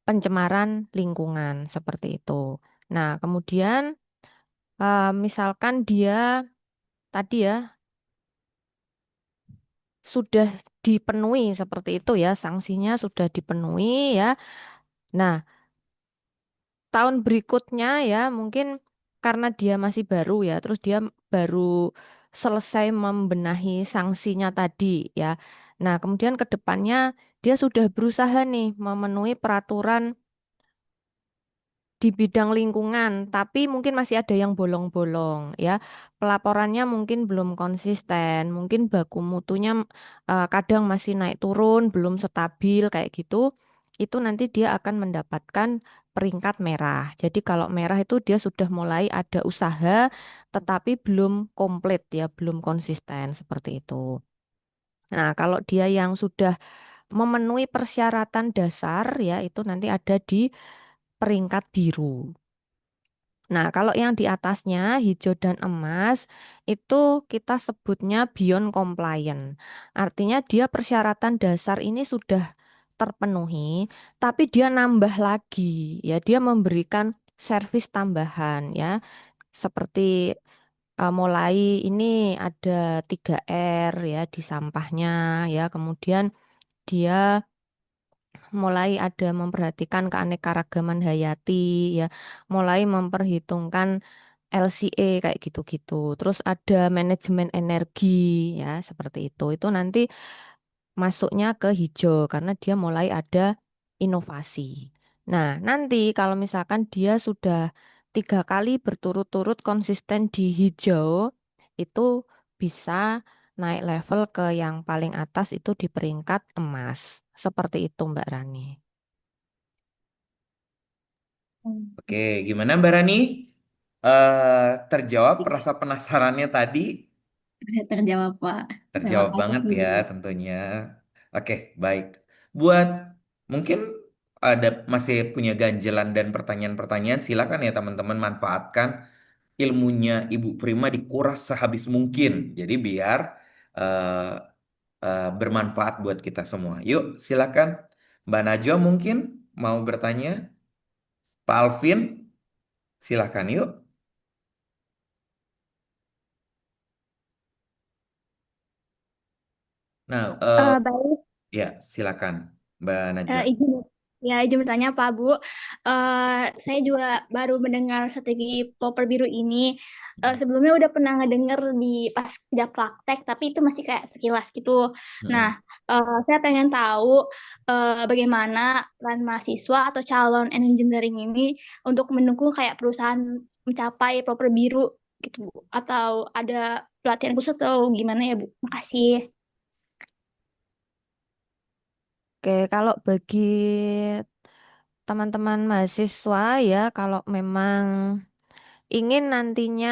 pencemaran lingkungan seperti itu. Nah, kemudian misalkan dia tadi ya sudah dipenuhi seperti itu ya, sanksinya sudah dipenuhi ya. Nah, tahun berikutnya ya mungkin karena dia masih baru ya, terus dia baru selesai membenahi sanksinya tadi ya. Nah, kemudian ke depannya dia sudah berusaha nih memenuhi peraturan di bidang lingkungan, tapi mungkin masih ada yang bolong-bolong ya. Pelaporannya mungkin belum konsisten, mungkin baku mutunya kadang masih naik turun, belum stabil kayak gitu. Itu nanti dia akan mendapatkan peringkat merah. Jadi kalau merah itu dia sudah mulai ada usaha, tetapi belum komplit ya, belum konsisten seperti itu. Nah, kalau dia yang sudah memenuhi persyaratan dasar ya, itu nanti ada di peringkat biru. Nah, kalau yang di atasnya hijau dan emas itu kita sebutnya beyond compliant. Artinya dia persyaratan dasar ini sudah terpenuhi, tapi dia nambah lagi ya, dia memberikan servis tambahan ya, seperti mulai ini ada 3R ya di sampahnya ya, kemudian dia mulai ada memperhatikan keanekaragaman hayati ya, mulai memperhitungkan LCA kayak gitu-gitu. Terus ada manajemen energi ya, seperti itu. Itu nanti masuknya ke hijau karena dia mulai ada inovasi. Nah, nanti kalau misalkan dia sudah 3 kali berturut-turut konsisten di hijau, itu bisa naik level ke yang paling atas itu di peringkat emas. Seperti itu, Mbak Rani. Oke, gimana Mbak Rani? Terjawab rasa penasarannya tadi? Terjawab, Pak. Terima Terjawab banget kasih. ya tentunya. Oke, baik. Buat mungkin ada masih punya ganjelan dan pertanyaan-pertanyaan, silakan ya teman-teman manfaatkan ilmunya Ibu Prima dikuras sehabis mungkin. Jadi biar eh, bermanfaat buat kita semua. Yuk, silakan. Mbak Najwa mungkin mau bertanya. Pak Alvin, silakan yuk. Nah, Baik. ya silakan Mbak Najwa. Izin izin bertanya Pak Bu. Saya juga baru mendengar strategi popper biru ini. Sebelumnya udah pernah ngedenger di pas kerja praktek, tapi itu masih kayak sekilas gitu. Nah, Mm-mm. saya pengen tahu bagaimana peran mahasiswa atau calon engineering ini untuk mendukung kayak perusahaan mencapai popper biru gitu Bu. Atau ada pelatihan khusus atau gimana ya Bu? Makasih. Oke, kalau bagi teman-teman mahasiswa ya, kalau memang ingin nantinya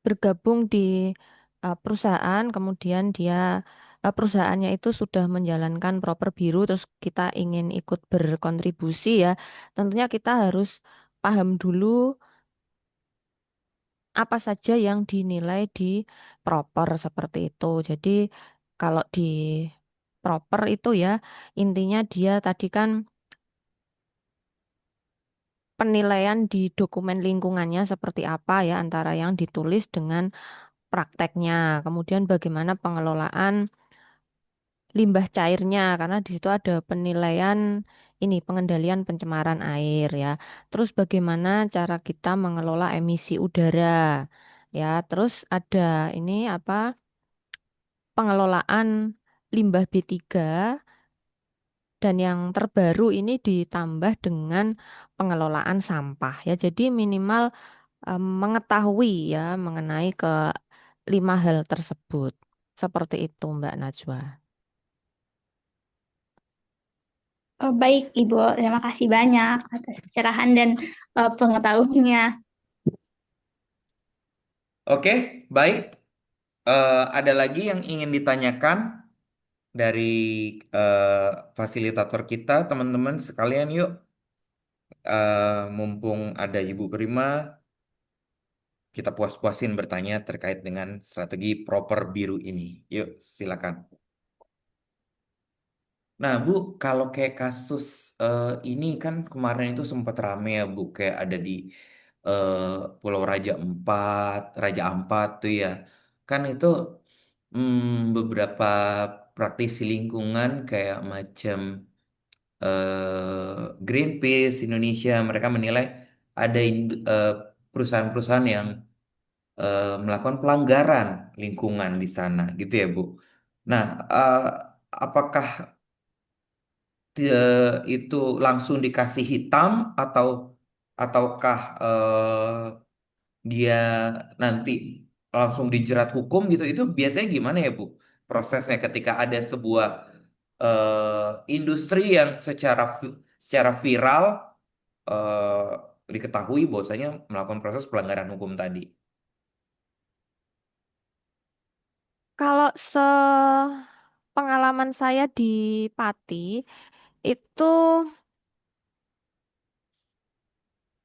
bergabung di perusahaan, kemudian dia perusahaannya itu sudah menjalankan proper biru, terus kita ingin ikut berkontribusi ya, tentunya kita harus paham dulu apa saja yang dinilai di proper seperti itu. Jadi kalau di proper itu ya, intinya dia tadi kan penilaian di dokumen lingkungannya seperti apa ya antara yang ditulis dengan prakteknya. Kemudian bagaimana pengelolaan limbah cairnya karena di situ ada penilaian ini pengendalian pencemaran air ya. Terus bagaimana cara kita mengelola emisi udara ya. Terus ada ini apa pengelolaan limbah B3 dan yang terbaru ini ditambah dengan pengelolaan sampah ya. Jadi minimal mengetahui ya mengenai ke 5 hal tersebut. Seperti itu Mbak Najwa. Baik, Ibu. Terima kasih banyak atas pencerahan dan pengetahuannya. Oke, baik. Ada lagi yang ingin ditanyakan dari fasilitator kita, teman-teman sekalian yuk. Mumpung ada Ibu Prima, kita puas-puasin bertanya terkait dengan strategi proper biru ini. Yuk, silakan. Nah, Bu, kalau kayak kasus ini kan kemarin itu sempat rame ya, Bu, kayak ada di eh, Pulau Raja Ampat tuh ya. Kan itu beberapa praktisi lingkungan kayak macam Greenpeace Indonesia, mereka menilai ada perusahaan-perusahaan yang melakukan pelanggaran lingkungan di sana, gitu ya, Bu. Nah, apakah itu langsung dikasih hitam ataukah dia nanti langsung dijerat hukum gitu? Itu biasanya gimana ya, Bu? Prosesnya ketika ada sebuah industri yang secara viral diketahui bahwasanya melakukan proses pelanggaran hukum tadi. Kalau pengalaman saya di Pati itu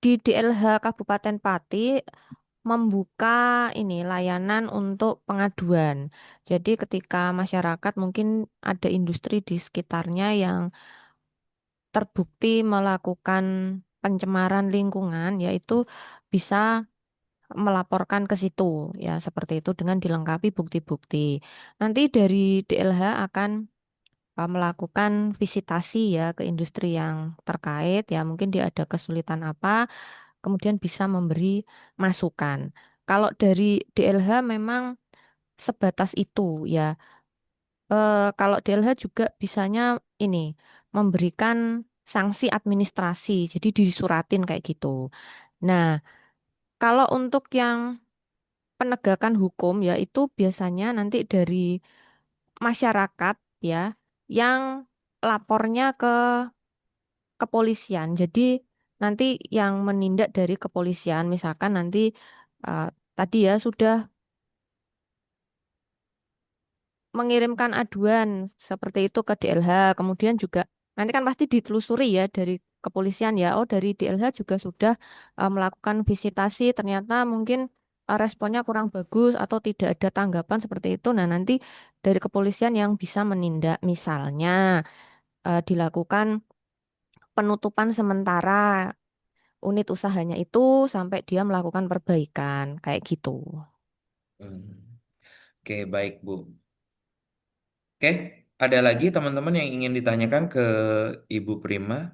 di DLH Kabupaten Pati membuka ini layanan untuk pengaduan. Jadi ketika masyarakat mungkin ada industri di sekitarnya yang terbukti melakukan pencemaran lingkungan, yaitu bisa melaporkan ke situ, ya seperti itu dengan dilengkapi bukti-bukti. Nanti dari DLH akan melakukan visitasi ya ke industri yang terkait, ya mungkin dia ada kesulitan apa, kemudian bisa memberi masukan. Kalau dari DLH memang sebatas itu ya. Kalau DLH juga bisanya ini memberikan sanksi administrasi, jadi disuratin kayak gitu. Nah, kalau untuk yang penegakan hukum ya itu biasanya nanti dari masyarakat ya yang lapornya ke kepolisian. Jadi nanti yang menindak dari kepolisian misalkan nanti eh, tadi ya sudah mengirimkan aduan seperti itu ke DLH. Kemudian juga nanti kan pasti ditelusuri ya dari kepolisian ya. Oh, dari DLH juga sudah melakukan visitasi, ternyata mungkin responnya kurang bagus atau tidak ada tanggapan seperti itu. Nah, nanti dari kepolisian yang bisa menindak, misalnya dilakukan penutupan sementara unit usahanya itu sampai dia melakukan perbaikan kayak gitu. Hmm. Oke, baik Bu. Oke, ada lagi teman-teman yang ingin ditanyakan ke Ibu Prima?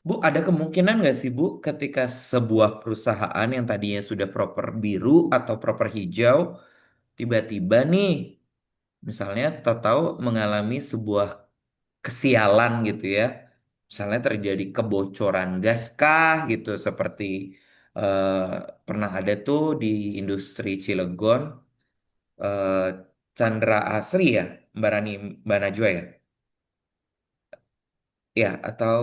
Bu, ada kemungkinan nggak sih Bu, ketika sebuah perusahaan yang tadinya sudah proper biru atau proper hijau, tiba-tiba nih, misalnya tahu-tahu mengalami sebuah kesialan gitu ya, misalnya terjadi kebocoran gas kah gitu, seperti eh, pernah ada tuh di industri Cilegon, eh, Chandra Asri ya, Mbak Rani, Mbak Najwa ya, ya atau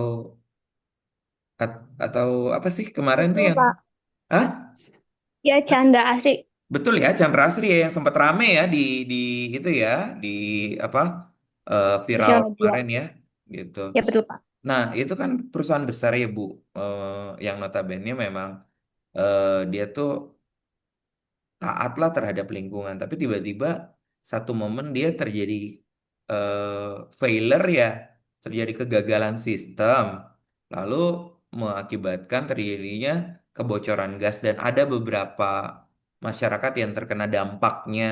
apa sih kemarin tuh Betul, yang, Pak. ah? Ya, canda asik. Betul ya, Chandra Asri ya yang sempat rame ya di itu ya, di apa, viral Sosial media. kemarin ya gitu. Ya, betul, Pak. Nah, itu kan perusahaan besar ya Bu, yang notabene memang dia tuh taat lah terhadap lingkungan, tapi tiba-tiba satu momen dia terjadi failure ya, terjadi kegagalan sistem, lalu mengakibatkan terjadinya kebocoran gas dan ada beberapa masyarakat yang terkena dampaknya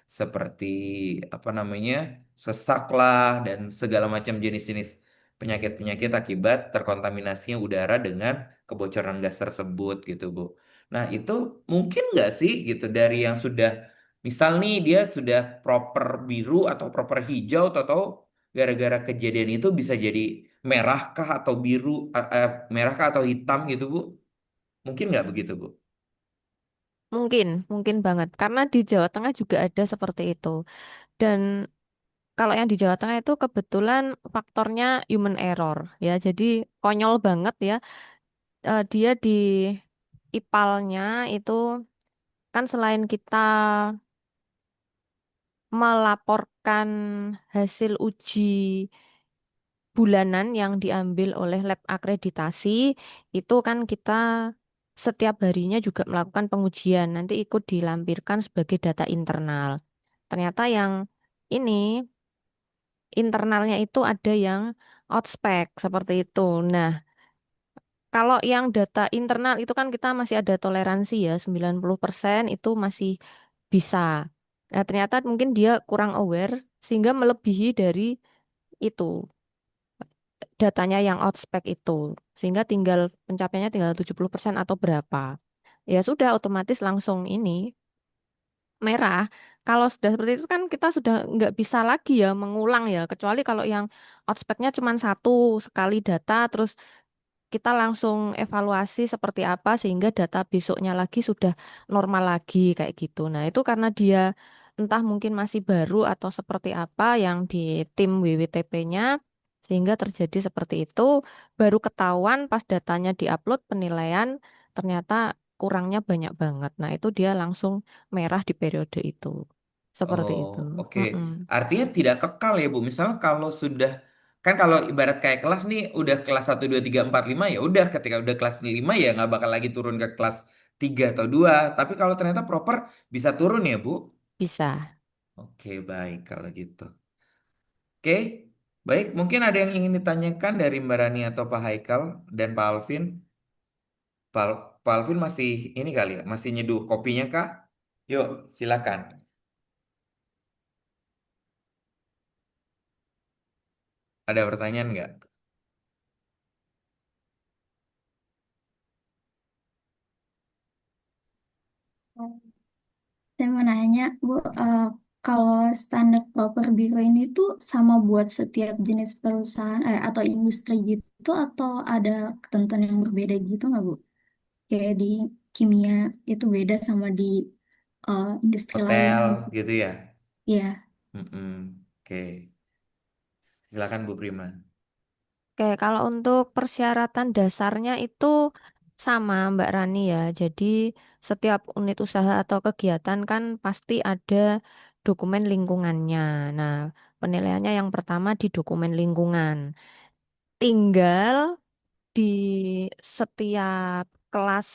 seperti apa namanya, sesak lah dan segala macam jenis-jenis penyakit-penyakit akibat terkontaminasinya udara dengan kebocoran gas tersebut gitu Bu. Nah, itu mungkin nggak sih gitu dari yang sudah, misal nih dia sudah proper biru atau proper hijau, atau gara-gara kejadian itu bisa jadi merahkah atau biru, merahkah atau hitam gitu Bu? Mungkin nggak begitu Bu? Mungkin, mungkin banget. Karena di Jawa Tengah juga ada seperti itu. Dan kalau yang di Jawa Tengah itu kebetulan faktornya human error ya. Jadi konyol banget ya. Dia di IPAL-nya itu kan selain kita melaporkan hasil uji bulanan yang diambil oleh lab akreditasi, itu kan kita setiap harinya juga melakukan pengujian. Nanti ikut dilampirkan sebagai data internal. Ternyata yang ini internalnya itu ada yang outspec seperti itu. Nah, kalau yang data internal itu kan kita masih ada toleransi ya, 90% itu masih bisa. Nah, ternyata mungkin dia kurang aware sehingga melebihi dari itu datanya yang outspec itu. Sehingga tinggal pencapaiannya tinggal 70% atau berapa. Ya sudah otomatis langsung ini merah. Kalau sudah seperti itu kan kita sudah nggak bisa lagi ya mengulang ya. Kecuali kalau yang outspeknya cuma satu sekali data terus kita langsung evaluasi seperti apa sehingga data besoknya lagi sudah normal lagi kayak gitu. Nah, itu karena dia entah mungkin masih baru atau seperti apa yang di tim WWTP-nya sehingga terjadi seperti itu, baru ketahuan pas datanya diupload penilaian ternyata kurangnya banyak banget. Nah, itu dia langsung merah di periode itu. Seperti Oh, itu. oke. Mm-mm. Artinya tidak kekal ya Bu. Misalnya kalau sudah Kan kalau ibarat kayak kelas nih udah kelas 1 2 3 4 5 ya udah ketika udah kelas 5 ya nggak bakal lagi turun ke kelas 3 atau 2. Tapi kalau ternyata proper bisa turun ya, Bu. Bisa. Oke, baik kalau gitu. Oke, baik. Mungkin ada yang ingin ditanyakan dari Mbak Rani atau Pak Haikal dan Pak Alvin. Pak Alvin masih ini kali ya, masih nyeduh kopinya kah? Yuk, silakan. Ada pertanyaan nggak? Saya mau nanya, Bu, kalau standar proper biro ini tuh sama buat setiap jenis perusahaan atau industri gitu, atau ada ketentuan yang berbeda gitu nggak, Bu? Kayak di kimia itu beda sama di industri lain Hotel gitu. gitu ya? Iya. Mm-mm. Oke, silakan Bu Prima. Oke, kalau untuk persyaratan dasarnya itu sama Mbak Rani ya. Jadi setiap unit usaha atau kegiatan kan pasti ada dokumen lingkungannya. Nah, penilaiannya yang pertama di dokumen lingkungan. Tinggal di setiap kelas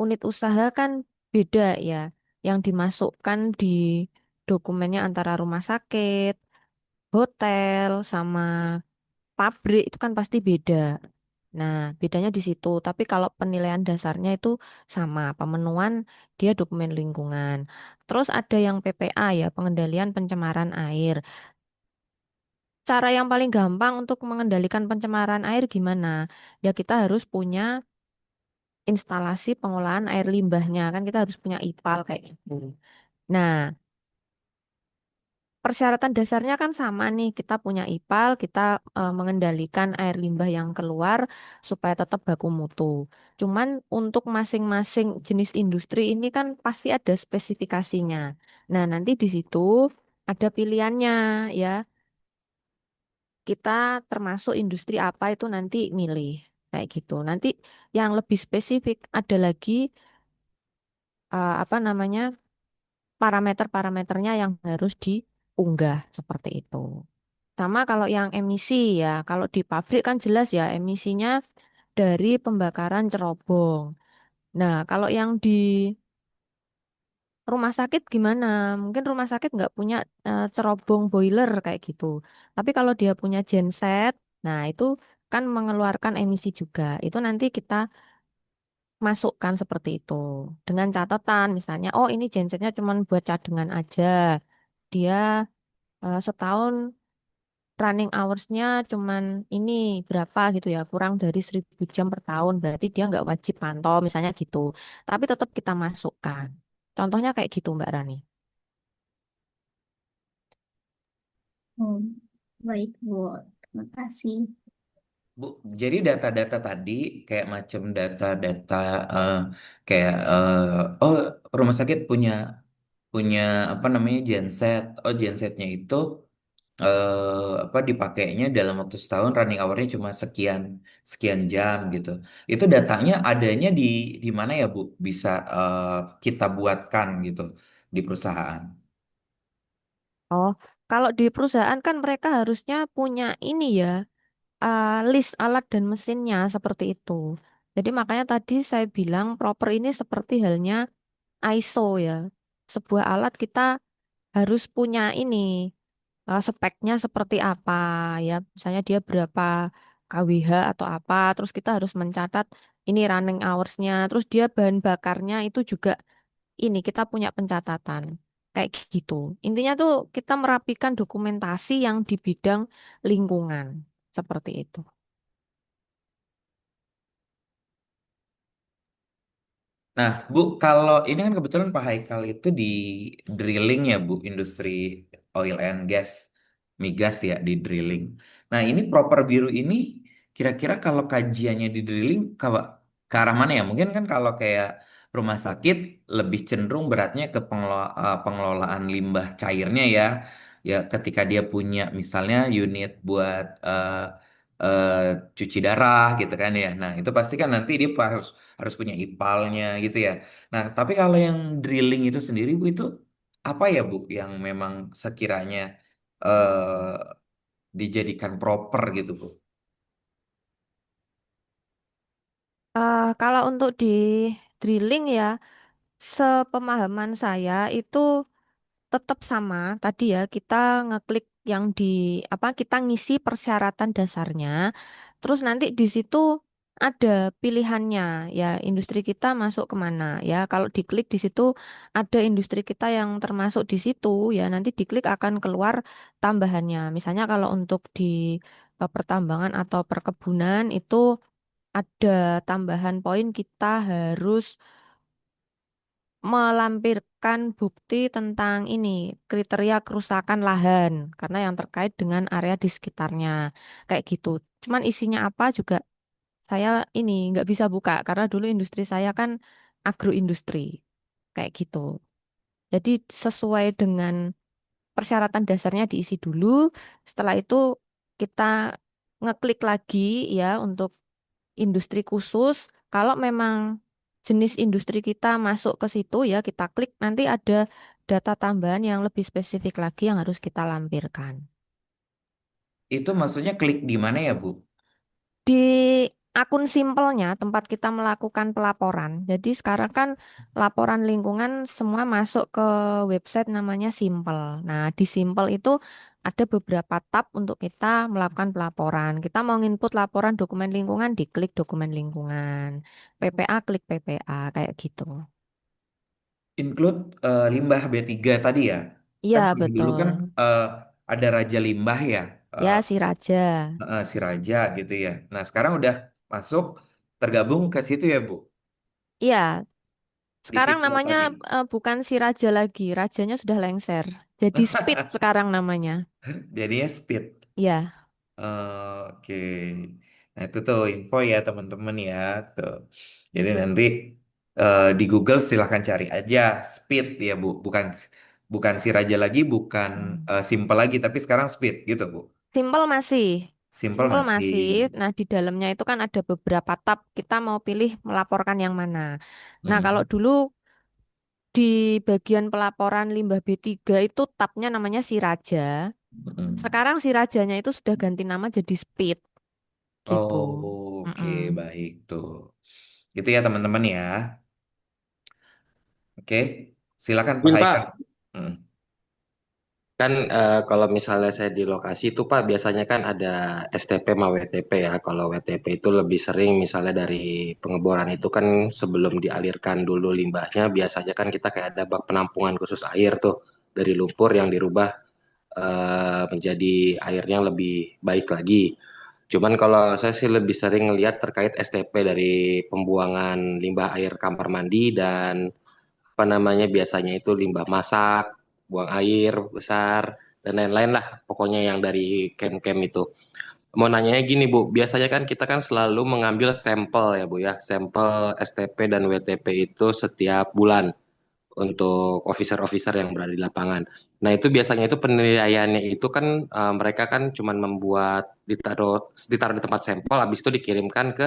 unit usaha kan beda ya. Yang dimasukkan di dokumennya antara rumah sakit, hotel, sama pabrik itu kan pasti beda. Nah, bedanya di situ. Tapi kalau penilaian dasarnya itu sama, pemenuhan dia dokumen lingkungan. Terus ada yang PPA ya, pengendalian pencemaran air. Cara yang paling gampang untuk mengendalikan pencemaran air gimana? Ya kita harus punya instalasi pengolahan air limbahnya. Kan kita harus punya IPAL kayak gitu. Nah, persyaratan dasarnya kan sama nih, kita punya IPAL, kita mengendalikan air limbah yang keluar supaya tetap baku mutu. Cuman untuk masing-masing jenis industri ini kan pasti ada spesifikasinya. Nah, nanti di situ ada pilihannya ya. Kita termasuk industri apa itu nanti milih kayak gitu. Nanti yang lebih spesifik ada lagi apa namanya parameter-parameternya yang harus diunggah seperti itu. Sama kalau yang emisi ya, kalau di pabrik kan jelas ya emisinya dari pembakaran cerobong. Nah, kalau yang di rumah sakit gimana? Mungkin rumah sakit nggak punya cerobong boiler kayak gitu. Tapi kalau dia punya genset, nah itu kan mengeluarkan emisi juga. Itu nanti kita masukkan seperti itu. Dengan catatan misalnya, oh ini gensetnya cuma buat cadangan aja. Dia setahun running hours-nya cuman ini berapa gitu ya, kurang dari 1.000 jam per tahun, berarti dia nggak wajib pantau misalnya gitu. Tapi tetap kita masukkan. Contohnya kayak gitu Mbak Rani. Oh, baik, Bu. Terima kasih. Bu, jadi data-data tadi kayak macam data-data eh, kayak oh rumah sakit punya punya apa namanya genset. Oh gensetnya itu apa dipakainya dalam waktu setahun running hournya cuma sekian sekian jam gitu. Itu datanya adanya di mana ya Bu? Bisa kita buatkan gitu di perusahaan. Oh, kalau di perusahaan kan mereka harusnya punya ini ya, list alat dan mesinnya seperti itu. Jadi makanya tadi saya bilang proper ini seperti halnya ISO ya. Sebuah alat kita harus punya ini speknya seperti apa ya. Misalnya dia berapa kWh atau apa. Terus kita harus mencatat ini running hours-nya. Terus dia bahan bakarnya itu juga ini kita punya pencatatan. Kayak gitu. Intinya tuh kita merapikan dokumentasi yang di bidang lingkungan. Seperti itu. Nah, Bu, kalau ini kan kebetulan Pak Haikal itu di drilling ya, Bu, industri oil and gas, migas ya di drilling. Nah, ini proper biru ini kira-kira kalau kajiannya di drilling ke arah mana ya? Mungkin kan kalau kayak rumah sakit lebih cenderung beratnya ke pengelolaan limbah cairnya ya. Ya, ketika dia punya misalnya unit buat eh, cuci darah gitu kan ya. Nah, itu pasti kan nanti dia harus punya ipalnya gitu ya. Nah, tapi kalau yang drilling itu sendiri Bu itu apa ya Bu yang memang sekiranya eh, dijadikan proper gitu, Bu? Kalau untuk di drilling ya, sepemahaman saya itu tetap sama tadi ya, kita ngeklik yang di apa, kita ngisi persyaratan dasarnya, terus nanti di situ ada pilihannya ya, industri kita masuk kemana ya. Kalau diklik di situ ada industri kita yang termasuk di situ ya, nanti diklik akan keluar tambahannya. Misalnya kalau untuk di pertambangan atau perkebunan itu ada tambahan poin, kita harus melampirkan bukti tentang ini, kriteria kerusakan lahan karena yang terkait dengan area di sekitarnya kayak gitu. Cuman isinya apa juga saya ini nggak bisa buka karena dulu industri saya kan agroindustri kayak gitu. Jadi sesuai dengan persyaratan dasarnya diisi dulu. Setelah itu kita ngeklik lagi ya untuk industri khusus. Kalau memang jenis industri kita masuk ke situ ya kita klik, nanti ada data tambahan yang lebih spesifik lagi yang harus kita lampirkan. Itu maksudnya klik di mana ya, Bu? Di akun simpelnya tempat kita melakukan pelaporan. Jadi sekarang kan laporan lingkungan semua masuk ke website namanya Simpel. Nah, di Simpel itu ada beberapa tab untuk kita melakukan pelaporan. Kita mau input laporan dokumen lingkungan, diklik dokumen lingkungan. PPA, klik PPA, kayak gitu. Include limbah B3 tadi ya. Iya, Kan dulu betul. kan eh, ada Raja Limbah ya, eh, Ya, si Raja. si Raja gitu ya. Nah, sekarang udah masuk tergabung ke situ ya, Bu. Iya, Di sekarang situ namanya tadi. bukan si Raja lagi. Rajanya sudah lengser. Jadi Speed sekarang namanya. Jadinya speed. Iya. Oke. Nah, itu tuh info ya teman-teman ya. Tuh. Jadi nanti di Google silahkan cari aja speed ya, Bu. Bukan bukan si Raja lagi, bukan simple lagi, tapi sekarang speed gitu, Bu. Simple masih. Simple Simple masih. masih. Nah, di dalamnya itu kan ada beberapa tab. Kita mau pilih melaporkan yang mana. Nah, kalau Mm-mm. dulu di bagian pelaporan limbah B3 itu tabnya namanya si Raja. Mm-mm. Sekarang si Rajanya itu sudah ganti nama jadi Speed gitu. Oke, Mm-mm. baik tuh. Gitu ya teman-teman ya. Oke, silakan Pak Bin Haikal. Pak, Mm. kan kalau misalnya saya di lokasi itu Pak biasanya kan ada STP sama WTP ya. Kalau WTP itu lebih sering misalnya dari pengeboran itu kan sebelum dialirkan dulu limbahnya biasanya kan kita kayak ada bak penampungan khusus air tuh dari lumpur yang dirubah menjadi airnya lebih baik lagi. Cuman kalau saya sih lebih sering ngelihat terkait STP dari pembuangan limbah air kamar mandi dan apa namanya biasanya itu limbah masak, buang air besar dan lain-lain lah pokoknya yang dari kem-kem itu. Mau nanya gini Bu, biasanya kan kita kan selalu mengambil sampel ya Bu ya, sampel STP dan WTP itu setiap bulan untuk officer-officer yang berada di lapangan. Nah itu biasanya itu penilaiannya itu kan mereka kan cuman membuat ditaruh di tempat sampel, habis itu dikirimkan ke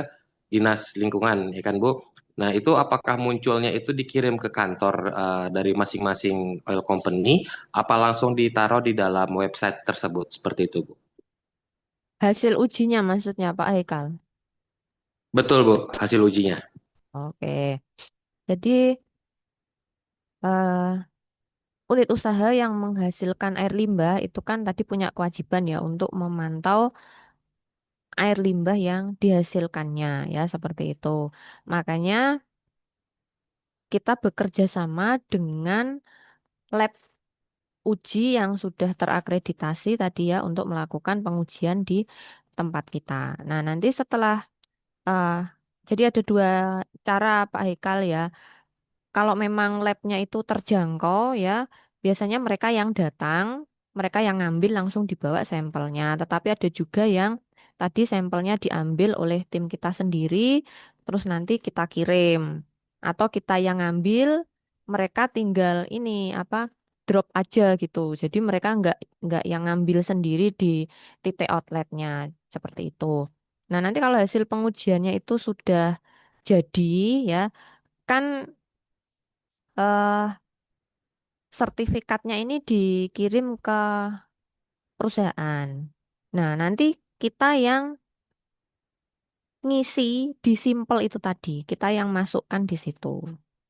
dinas lingkungan, ya kan Bu? Nah itu apakah munculnya itu dikirim ke kantor dari masing-masing oil company, apa langsung ditaruh di dalam website tersebut seperti itu Bu? Hasil ujinya maksudnya Pak Haikal. Betul Bu, hasil ujinya. Oke. Jadi eh, unit usaha yang menghasilkan air limbah itu kan tadi punya kewajiban ya untuk memantau air limbah yang dihasilkannya ya seperti itu. Makanya kita bekerja sama dengan lab uji yang sudah terakreditasi tadi ya untuk melakukan pengujian di tempat kita. Nah, nanti setelah eh, jadi ada dua cara Pak Hekal ya. Kalau memang labnya itu terjangkau ya, biasanya mereka yang datang, mereka yang ngambil langsung dibawa sampelnya. Tetapi ada juga yang tadi sampelnya diambil oleh tim kita sendiri, terus nanti kita kirim. Atau kita yang ngambil, mereka tinggal ini apa drop aja gitu. Jadi mereka nggak yang ngambil sendiri di titik outletnya seperti itu. Nah nanti kalau hasil pengujiannya itu sudah jadi ya kan eh sertifikatnya ini dikirim ke perusahaan. Nah, nanti kita yang ngisi di simple itu tadi, kita yang masukkan di situ.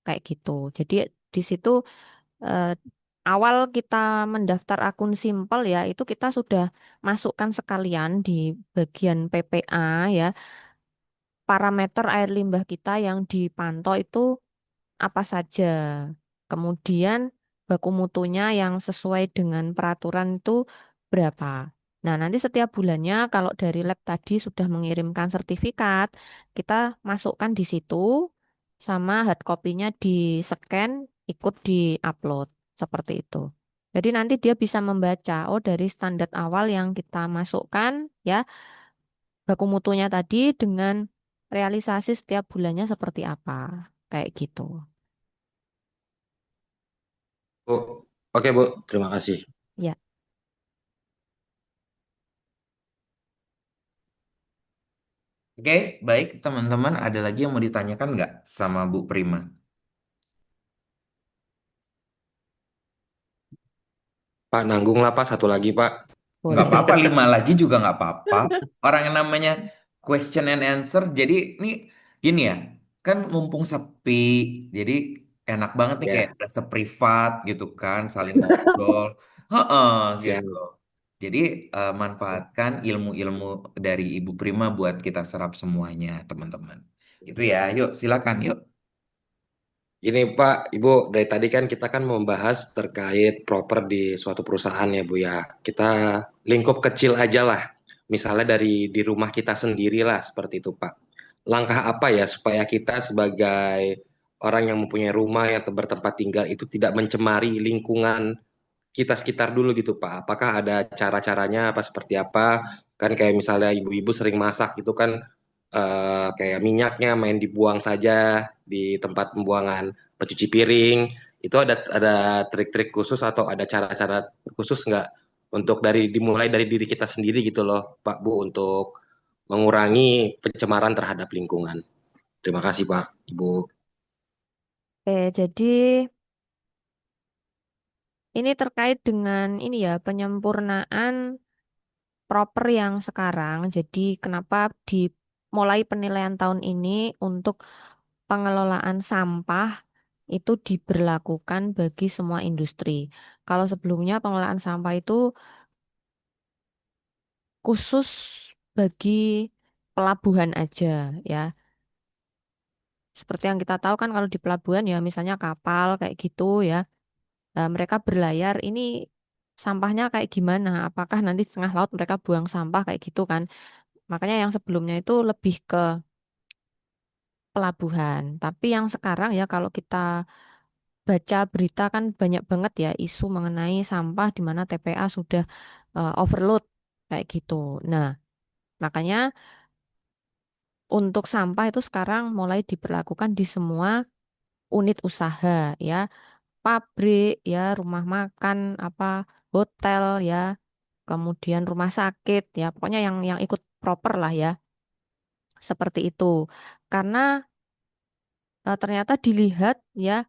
Kayak gitu. Jadi di situ eh, awal kita mendaftar akun simple ya, itu kita sudah masukkan sekalian di bagian PPA ya, parameter air limbah kita yang dipantau itu apa saja. Kemudian baku mutunya yang sesuai dengan peraturan itu berapa. Nah, nanti setiap bulannya kalau dari lab tadi sudah mengirimkan sertifikat, kita masukkan di situ sama hard copy-nya di-scan, ikut di-upload seperti itu. Jadi nanti dia bisa membaca, oh dari standar awal yang kita masukkan ya, baku mutunya tadi dengan realisasi setiap bulannya seperti apa. Kayak gitu. Bu. Oke, Bu. Terima kasih. Ya. Oke, baik teman-teman. Ada lagi yang mau ditanyakan nggak sama Bu Prima? Pak, nanggung lah Pak, satu lagi Pak. Nggak apa-apa, Boleh. 5 lagi juga nggak apa-apa. Orang yang namanya question and answer. Jadi ini gini ya, kan mumpung sepi, jadi enak banget nih kayak Ya, ada seprivat gitu kan, saling ngobrol. Heeh, gitu. siap. Jadi Siap. manfaatkan ilmu-ilmu dari Ibu Prima buat kita serap semuanya, teman-teman. Gitu ya, yuk silakan yuk. Gini Pak, Ibu, dari tadi kan kita kan membahas terkait proper di suatu perusahaan ya Bu ya. Kita lingkup kecil aja lah. Misalnya dari di rumah kita sendiri lah, seperti itu Pak. Langkah apa ya supaya kita sebagai orang yang mempunyai rumah yang bertempat tinggal itu tidak mencemari lingkungan kita sekitar dulu gitu Pak. Apakah ada cara-caranya apa seperti apa? Kan kayak misalnya ibu-ibu sering masak gitu kan kayak minyaknya main dibuang saja di tempat pembuangan pencuci piring. Itu ada trik-trik khusus atau ada cara-cara khusus nggak untuk dimulai dari diri kita sendiri gitu loh Pak Bu untuk mengurangi pencemaran terhadap lingkungan. Terima kasih Pak Ibu. Oke, jadi ini terkait dengan ini ya, penyempurnaan proper yang sekarang. Jadi kenapa dimulai penilaian tahun ini untuk pengelolaan sampah itu diberlakukan bagi semua industri. Kalau sebelumnya pengelolaan sampah itu khusus bagi pelabuhan aja ya. Seperti yang kita tahu kan kalau di pelabuhan ya misalnya kapal kayak gitu ya. Mereka berlayar ini sampahnya kayak gimana? Apakah nanti di tengah laut mereka buang sampah kayak gitu kan? Makanya yang sebelumnya itu lebih ke pelabuhan. Tapi yang sekarang ya kalau kita baca berita kan banyak banget ya isu mengenai sampah di mana TPA sudah overload kayak gitu. Nah, makanya untuk sampah itu sekarang mulai diberlakukan di semua unit usaha ya, pabrik ya, rumah makan apa hotel ya, kemudian rumah sakit ya, pokoknya yang ikut proper lah ya, seperti itu. Karena ternyata dilihat ya,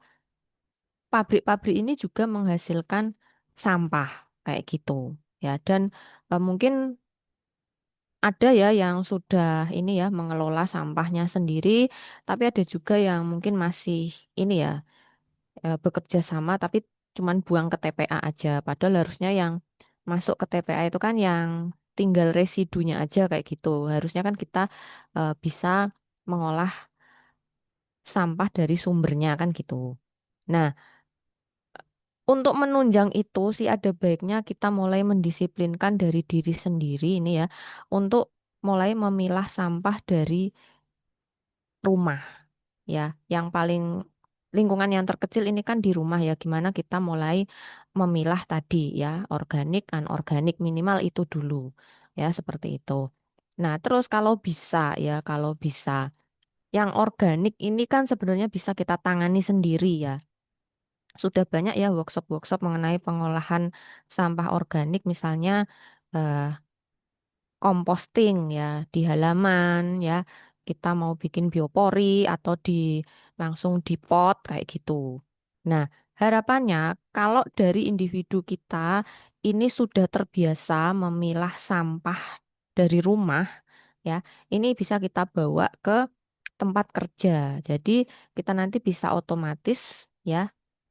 pabrik-pabrik ini juga menghasilkan sampah kayak gitu ya, dan mungkin ada ya yang sudah ini ya mengelola sampahnya sendiri, tapi ada juga yang mungkin masih ini ya bekerja sama tapi cuman buang ke TPA aja. Padahal harusnya yang masuk ke TPA itu kan yang tinggal residunya aja kayak gitu. Harusnya kan kita bisa mengolah sampah dari sumbernya kan gitu. Nah, untuk menunjang itu sih ada baiknya kita mulai mendisiplinkan dari diri sendiri ini ya untuk mulai memilah sampah dari rumah ya. Yang paling lingkungan yang terkecil ini kan di rumah ya. Gimana kita mulai memilah tadi ya, organik, anorganik minimal itu dulu ya seperti itu. Nah, terus kalau bisa ya, kalau bisa yang organik ini kan sebenarnya bisa kita tangani sendiri ya. Sudah banyak ya workshop-workshop mengenai pengolahan sampah organik misalnya eh, composting ya di halaman ya. Kita mau bikin biopori atau langsung di pot kayak gitu. Nah, harapannya kalau dari individu kita ini sudah terbiasa memilah sampah dari rumah, ya, ini bisa kita bawa ke tempat kerja. Jadi kita nanti bisa otomatis ya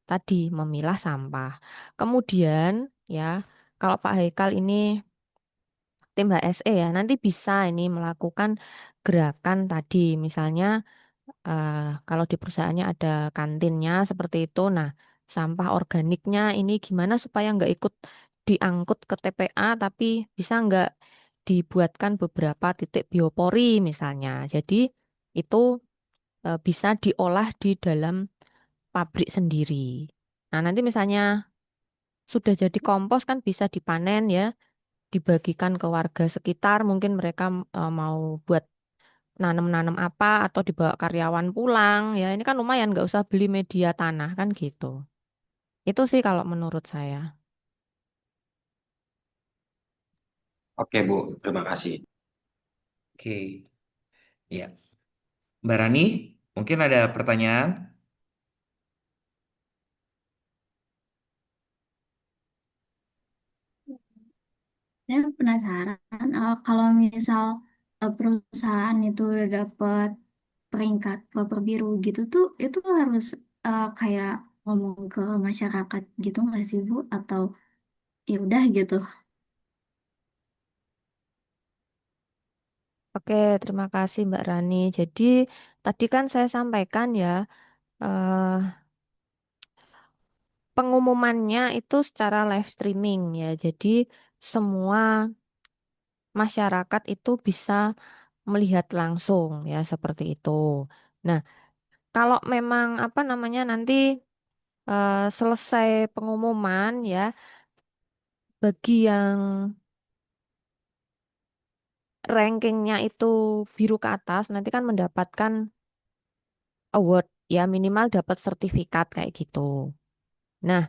tadi memilah sampah. Kemudian ya kalau Pak Haikal ini tim HSE ya nanti bisa ini melakukan gerakan tadi misalnya eh, kalau di perusahaannya ada kantinnya seperti itu. Nah, sampah organiknya ini gimana supaya nggak ikut diangkut ke TPA, tapi bisa nggak dibuatkan beberapa titik biopori misalnya. Jadi itu bisa diolah di dalam pabrik sendiri. Nah, nanti misalnya sudah jadi kompos kan bisa dipanen ya, dibagikan ke warga sekitar. Mungkin mereka mau buat nanam-nanam apa atau dibawa karyawan pulang ya ini kan lumayan nggak usah beli media tanah kan gitu itu sih kalau menurut saya. Oke, Bu. Terima kasih. Oke, ya. Mbak Rani, mungkin ada pertanyaan? Saya penasaran kalau misal perusahaan itu udah dapet peringkat paper biru gitu tuh itu harus kayak ngomong ke masyarakat gitu nggak sih Bu? Atau ya udah gitu? Oke, terima kasih Mbak Rani. Jadi tadi kan saya sampaikan ya eh, pengumumannya itu secara live streaming ya jadi semua masyarakat itu bisa melihat langsung ya seperti itu. Nah, kalau memang apa namanya nanti selesai pengumuman ya, bagi yang rankingnya itu biru ke atas, nanti kan mendapatkan award ya minimal dapat sertifikat kayak gitu. Nah,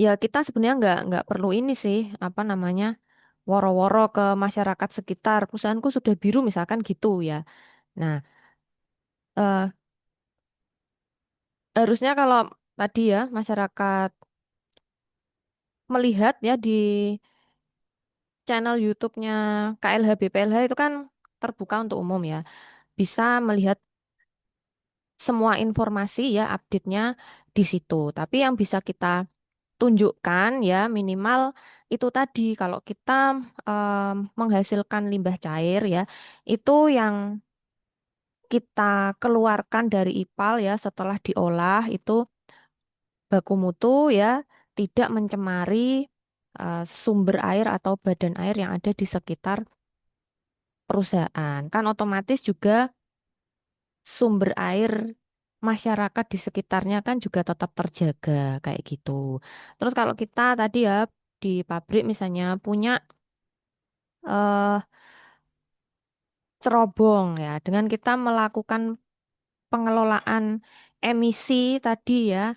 ya kita sebenarnya nggak perlu ini sih apa namanya woro-woro ke masyarakat sekitar. Perusahaanku sudah biru misalkan gitu ya. Nah, eh, harusnya kalau tadi ya masyarakat melihat ya di channel YouTube-nya KLH BPLH itu kan terbuka untuk umum ya. Bisa melihat semua informasi ya update-nya di situ. Tapi yang bisa kita tunjukkan ya minimal itu tadi kalau kita menghasilkan limbah cair ya itu yang kita keluarkan dari IPAL ya setelah diolah itu baku mutu ya tidak mencemari sumber air atau badan air yang ada di sekitar perusahaan. Kan otomatis juga sumber air masyarakat di sekitarnya kan juga tetap terjaga kayak gitu. Terus kalau kita tadi ya di pabrik misalnya punya eh, cerobong ya, dengan kita melakukan pengelolaan emisi tadi ya,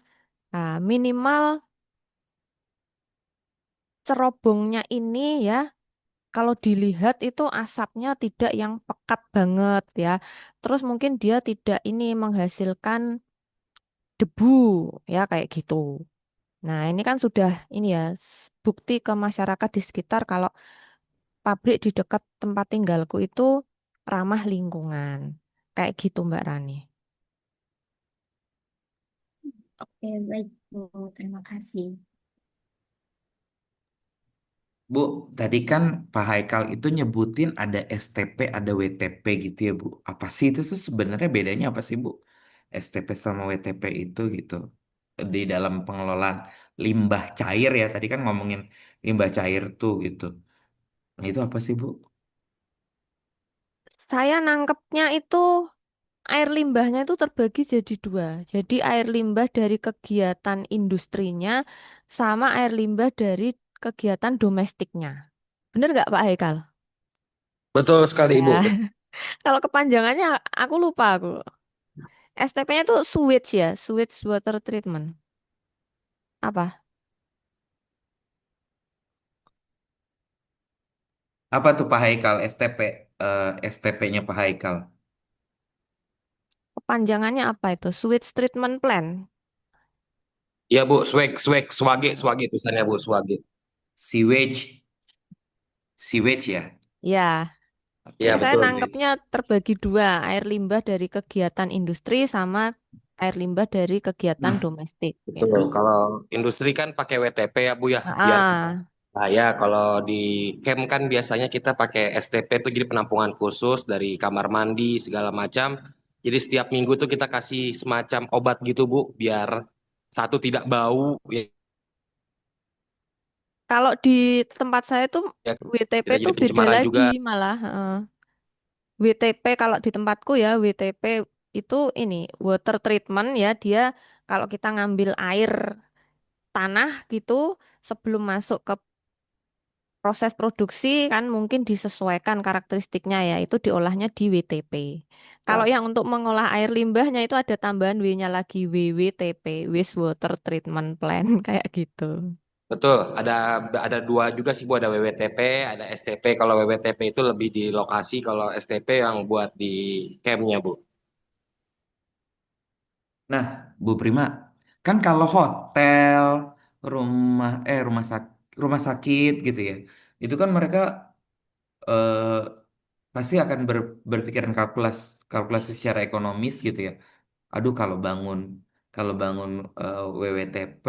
nah, minimal cerobongnya ini ya kalau dilihat itu asapnya tidak yang pekat banget ya. Terus mungkin dia tidak ini menghasilkan debu ya kayak gitu. Nah, ini kan sudah ini ya bukti ke masyarakat di sekitar kalau pabrik di dekat tempat tinggalku itu ramah lingkungan. Kayak gitu Mbak Rani. Oke, baik Bu. Terima kasih. Bu, tadi kan Pak Haikal itu nyebutin ada STP, ada WTP gitu ya, Bu. Apa sih itu tuh sebenarnya bedanya apa sih, Bu? STP sama WTP itu gitu. Di dalam pengelolaan limbah cair ya, tadi kan ngomongin limbah cair tuh gitu. Nah, itu apa sih, Bu? Saya nangkepnya itu air limbahnya itu terbagi jadi dua. Jadi air limbah dari kegiatan industrinya sama air limbah dari kegiatan domestiknya. Bener nggak Pak Haikal? Betul sekali, Ya, Ibu. kalau kepanjangannya aku lupa aku. STP-nya itu sewage ya, sewage water treatment. Apa? Apa tuh Pak Haikal STP? STP-nya Pak Haikal. Kepanjangannya apa itu? Sewage treatment plant. Iya Bu, swage, swage tulisannya Bu, swage. Sewage, sewage ya. Ya, Iya jadi saya betul. nangkepnya terbagi dua, air limbah dari kegiatan industri sama air limbah dari kegiatan Nah, domestik gitu. Betul. Kalau industri kan pakai WTP ya Bu ya, biar Ah, bahaya. Kalau di camp kan biasanya kita pakai STP tuh jadi penampungan khusus dari kamar mandi segala macam. Jadi setiap minggu tuh kita kasih semacam obat gitu Bu, biar satu tidak bau ya, kalau di tempat saya tuh WTP tidak tuh jadi beda pencemaran lagi juga. malah. WTP kalau di tempatku ya, WTP itu ini water treatment ya, dia kalau kita ngambil air tanah gitu sebelum masuk ke proses produksi kan mungkin disesuaikan karakteristiknya ya, itu diolahnya di WTP. Kalau Nah, yang untuk mengolah air limbahnya itu ada tambahan W-nya lagi, WWTP, Wastewater Treatment Plant kayak gitu. betul. Ada dua juga sih Bu, ada WWTP, ada STP. Kalau WWTP itu lebih di lokasi, kalau STP yang buat di campnya Bu. nah, Bu Prima, kan kalau hotel, rumah sakit gitu ya, itu kan mereka eh, pasti akan berpikiran kalkulasi secara ekonomis gitu ya. Aduh, kalau bangun WWTP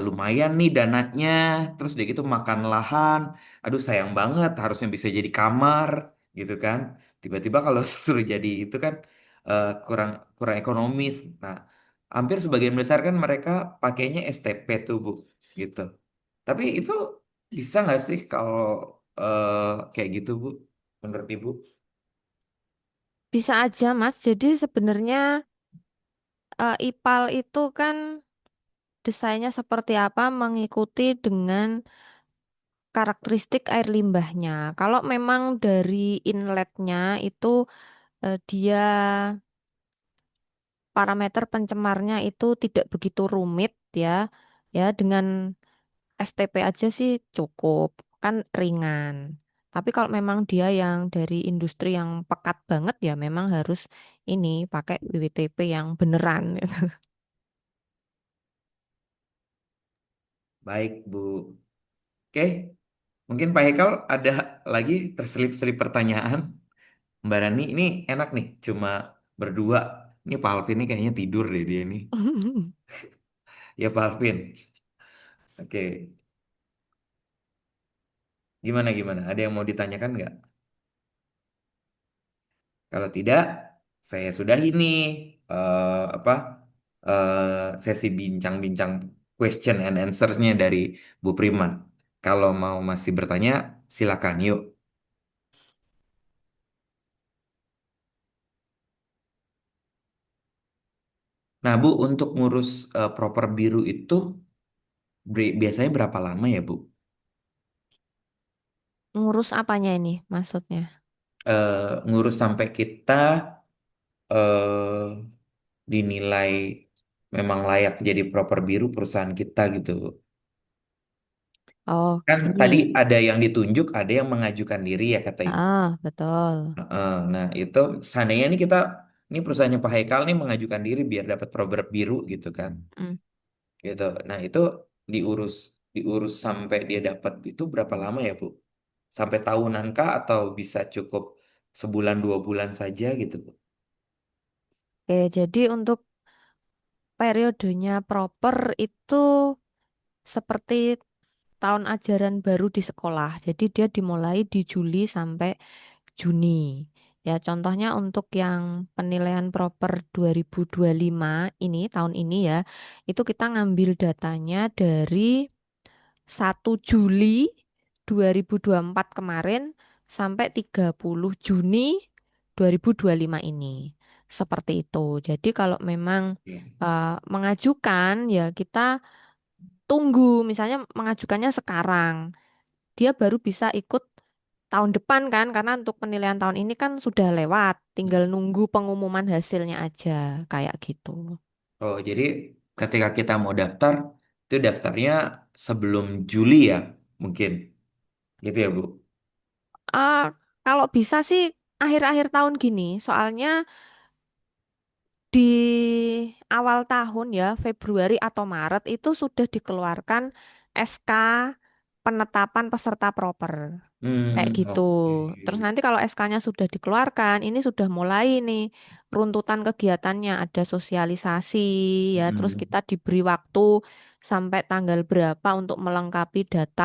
lumayan nih dananya, terus dia gitu makan lahan, aduh sayang banget harusnya bisa jadi kamar gitu kan, tiba-tiba kalau suruh jadi itu kan kurang kurang ekonomis. Nah, hampir sebagian besar kan mereka pakainya STP tuh Bu, gitu. Tapi itu bisa nggak sih kalau kayak gitu Bu, menurut Ibu? Bisa aja Mas, jadi sebenarnya IPAL itu kan desainnya seperti apa mengikuti dengan karakteristik air limbahnya. Kalau memang dari inletnya itu dia parameter pencemarnya itu tidak begitu rumit ya, ya dengan STP aja sih cukup, kan ringan. Tapi kalau memang dia yang dari industri yang pekat banget ya memang harus ini pakai WWTP yang beneran. Baik Bu. Oke, mungkin Pak Hekal ada lagi terselip-selip pertanyaan. Mbak Rani ini enak nih, cuma berdua. Ini Pak Alvin ini kayaknya tidur deh dia ini. Ya Pak Alvin. Oke, gimana gimana? Ada yang mau ditanyakan nggak? Kalau tidak, saya sudahi nih apa sesi bincang-bincang question and answers-nya dari Bu Prima. Kalau mau masih bertanya, silakan yuk. Nah Bu, untuk ngurus proper biru itu biasanya berapa lama ya Bu? Ngurus apanya ini maksudnya? Ngurus sampai kita eh, dinilai memang layak jadi proper biru perusahaan kita gitu. Oh, Kan tadi gini. ada yang ditunjuk, ada yang mengajukan diri ya kata Ibu. Ah, betul. Nah itu seandainya nih kita, ini perusahaannya Pak Haikal nih mengajukan diri biar dapat proper biru gitu kan. Mm. Gitu. Nah itu diurus diurus sampai dia dapat itu berapa lama ya Bu? Sampai tahunan kah atau bisa cukup sebulan 2 bulan saja gitu Bu? Oke, jadi untuk periodenya proper itu seperti tahun ajaran baru di sekolah. Jadi dia dimulai di Juli sampai Juni. Ya, contohnya untuk yang penilaian proper 2025 ini, tahun ini ya, itu kita ngambil datanya dari 1 Juli 2024 kemarin sampai 30 Juni 2025 ini. Seperti itu. Jadi kalau memang Oke. mengajukan ya kita tunggu, misalnya mengajukannya sekarang, dia baru bisa ikut tahun depan kan, karena untuk penilaian tahun ini kan sudah lewat, tinggal nunggu pengumuman hasilnya aja, kayak gitu. Oh, jadi ketika kita mau daftar, itu daftarnya sebelum Juli ya, mungkin. Gitu ya, Bu? Ah, kalau bisa sih akhir-akhir tahun gini, soalnya di awal tahun ya, Februari atau Maret itu sudah dikeluarkan SK penetapan peserta proper. Kayak gitu. Oke. Terus nanti kalau SK-nya sudah dikeluarkan, ini sudah mulai nih runtutan kegiatannya, ada sosialisasi ya, terus Hmm. kita diberi waktu sampai tanggal berapa untuk melengkapi data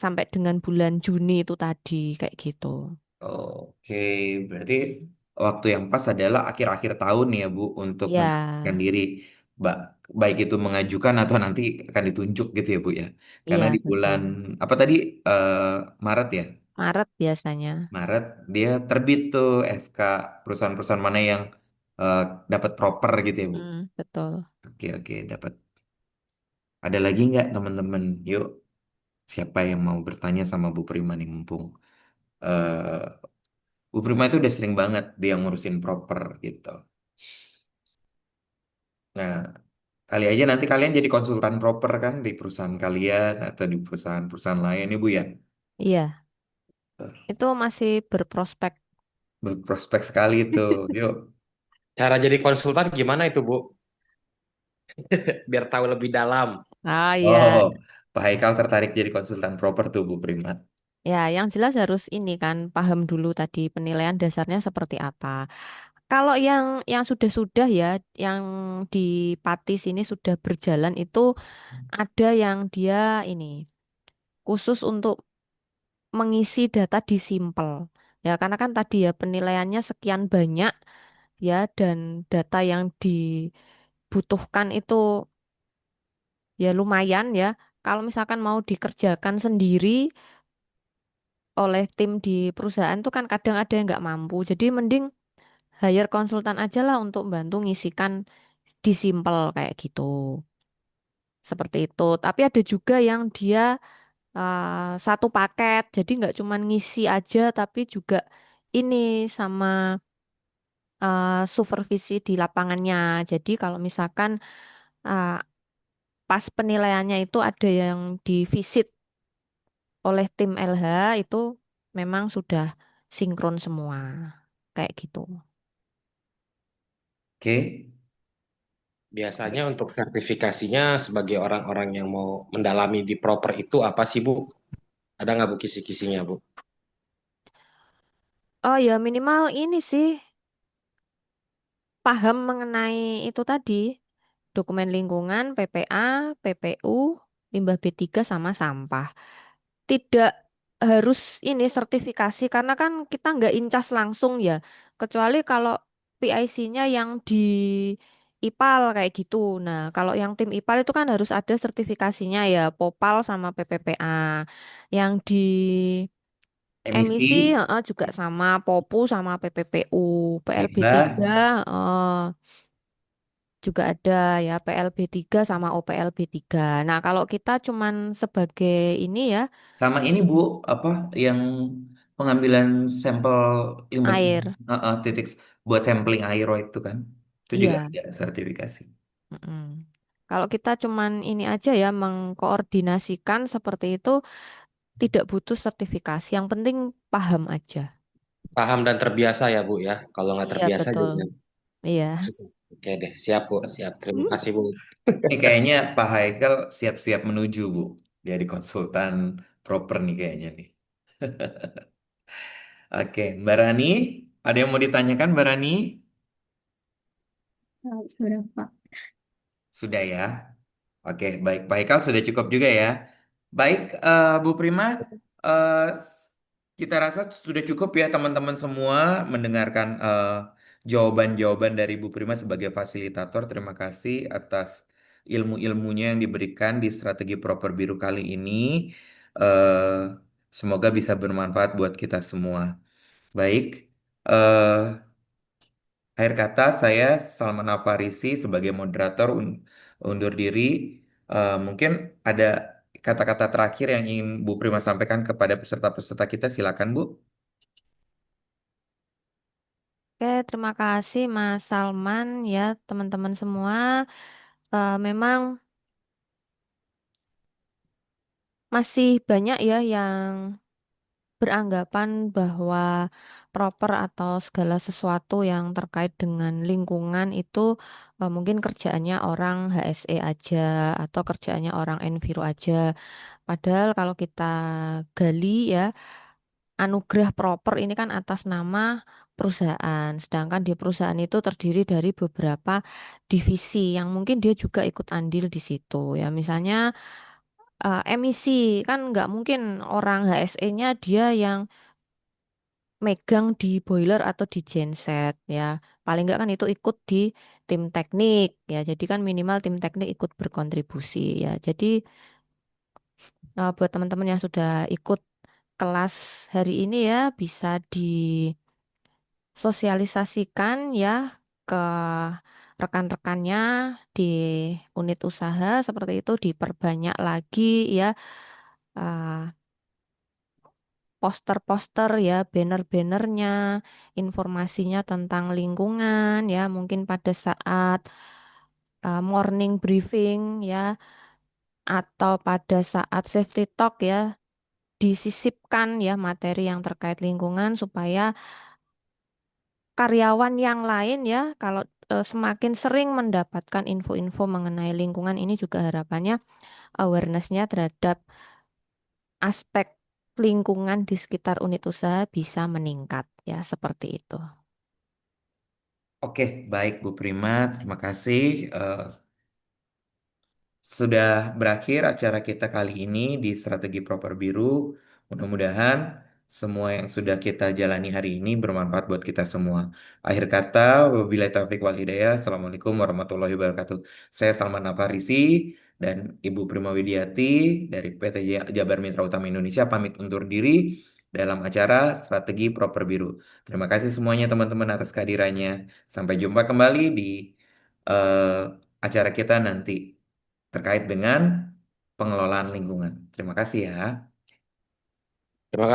sampai dengan bulan Juni itu tadi, kayak gitu. Oke, berarti waktu yang pas adalah akhir-akhir tahun ya, Bu, untuk mendaftarkan Ya, diri. Ba- Baik itu mengajukan atau nanti akan ditunjuk gitu ya, Bu ya. Karena iya di bulan betul. apa tadi eh, Maret ya. Maret biasanya. Maret dia terbit tuh SK perusahaan-perusahaan mana yang eh, dapat proper gitu ya, Bu. Betul. Oke, oke, dapat. Ada lagi nggak teman-teman? Yuk, siapa yang mau bertanya sama Bu Prima nih mumpung eh Bu Prima itu udah sering banget dia ngurusin proper gitu. Nah, kali aja nanti kalian jadi konsultan proper kan di perusahaan kalian atau di perusahaan-perusahaan lain, Ibu ya. Iya, itu masih berprospek. Berprospek sekali itu. Yuk. Cara jadi konsultan gimana itu, Bu? Biar tahu lebih dalam. Ah Oh, iya, Pak Haikal tertarik jadi konsultan proper tuh, Bu Prima. ya yang jelas harus ini kan paham dulu tadi penilaian dasarnya seperti apa. Kalau yang sudah-sudah ya, yang di Pati sini sudah berjalan itu ada yang dia ini khusus untuk mengisi data di Simpel. Ya, karena kan tadi ya penilaiannya sekian banyak ya dan data yang dibutuhkan itu ya lumayan ya. Kalau misalkan mau dikerjakan sendiri oleh tim di perusahaan tuh kan kadang ada yang nggak mampu. Jadi mending hire konsultan aja lah untuk bantu ngisikan di Simpel kayak gitu. Seperti itu. Tapi ada juga yang dia satu paket, jadi nggak cuman ngisi aja, tapi juga ini sama supervisi di lapangannya. Jadi kalau misalkan uh, pas penilaiannya itu ada yang divisit oleh tim LH itu memang sudah sinkron semua, kayak gitu. Oke. Biasanya untuk sertifikasinya sebagai orang-orang yang mau mendalami di proper itu apa sih, Bu? Ada nggak, Bu, kisi-kisinya, Bu? Oh ya minimal ini sih paham mengenai itu tadi dokumen lingkungan, PPA, PPU, limbah B3 sama sampah. Tidak harus ini sertifikasi karena kan kita nggak incas langsung ya. Kecuali kalau PIC-nya yang di IPAL kayak gitu. Nah, kalau yang tim IPAL itu kan harus ada sertifikasinya ya, Popal sama PPPA. Yang di emisi Emisi, juga sama Popu sama PPPU, PLB3 limbah, juga ada ya PLB3 sama OPLB3. Nah, kalau kita cuman sebagai ini ya sama ini Bu, apa yang pengambilan sampel limbah air. titik buat sampling air itu kan. Itu juga Iya. ada sertifikasi. Mm-mm. Kalau kita cuman ini aja ya mengkoordinasikan seperti itu tidak butuh sertifikasi. Yang penting paham aja. Paham dan terbiasa ya, Bu ya. Kalau nggak Iya terbiasa betul. juga Iya. susah. Oke deh, siap, Bu. Siap. Terima kasih, Bu. Ini kayaknya Pak Haikal siap-siap menuju Bu. Jadi konsultan proper nih kayaknya nih. Oke, Mbak Rani, ada yang mau ditanyakan Mbak Rani? Sudah, Pak. Sudah ya. Oke, baik. Pak Haikal sudah cukup juga ya. Baik, Bu Prima, eh, kita rasa sudah cukup ya teman-teman semua mendengarkan jawaban-jawaban dari Bu Prima sebagai fasilitator. Terima kasih atas ilmu-ilmunya yang diberikan di strategi proper biru kali ini. Eh, Semoga bisa bermanfaat buat kita semua. Baik, eh, akhir kata saya Salman Alfarisi sebagai moderator undur diri. Mungkin ada kata-kata terakhir yang ingin Bu Prima sampaikan kepada peserta-peserta kita. Silakan Bu. Oke, terima kasih Mas Salman ya teman-teman semua. Memang masih banyak ya yang beranggapan bahwa proper atau segala sesuatu yang terkait dengan lingkungan itu mungkin kerjaannya orang HSE aja atau kerjaannya orang Enviro aja. Padahal kalau kita gali ya, anugerah proper ini kan atas nama perusahaan. Sedangkan di perusahaan itu terdiri dari beberapa divisi yang mungkin dia juga ikut andil di situ. Ya, misalnya emisi kan nggak mungkin orang HSE-nya dia yang megang di boiler atau di genset ya. Paling nggak kan itu ikut di tim teknik ya. Jadi kan minimal tim teknik ikut berkontribusi ya. Jadi buat teman-teman yang sudah ikut kelas hari ini ya bisa disosialisasikan ya ke rekan-rekannya di unit usaha seperti itu diperbanyak lagi ya eh, poster-poster ya, banner-bannernya, informasinya tentang lingkungan ya, mungkin pada saat morning briefing ya, atau pada saat safety talk ya, disisipkan ya materi yang terkait lingkungan supaya karyawan yang lain ya, kalau semakin sering mendapatkan info-info mengenai lingkungan ini juga harapannya awareness-nya terhadap aspek lingkungan di sekitar unit usaha bisa meningkat ya seperti itu. Oke, baik Bu Prima, terima kasih. Sudah berakhir acara kita kali ini di Strategi Proper Biru. Mudah-mudahan semua yang sudah kita jalani hari ini bermanfaat buat kita semua. Akhir kata, wabillahi taufiq wal hidayah. Assalamualaikum warahmatullahi wabarakatuh. Saya Salman Afarisi dan Ibu Prima Widiati dari PT Jabar Mitra Utama Indonesia pamit undur diri dalam acara Strategi Proper Biru. Terima kasih semuanya teman-teman atas kehadirannya. Sampai jumpa kembali di eh, acara kita nanti terkait dengan pengelolaan lingkungan. Terima kasih ya. Terima kasih.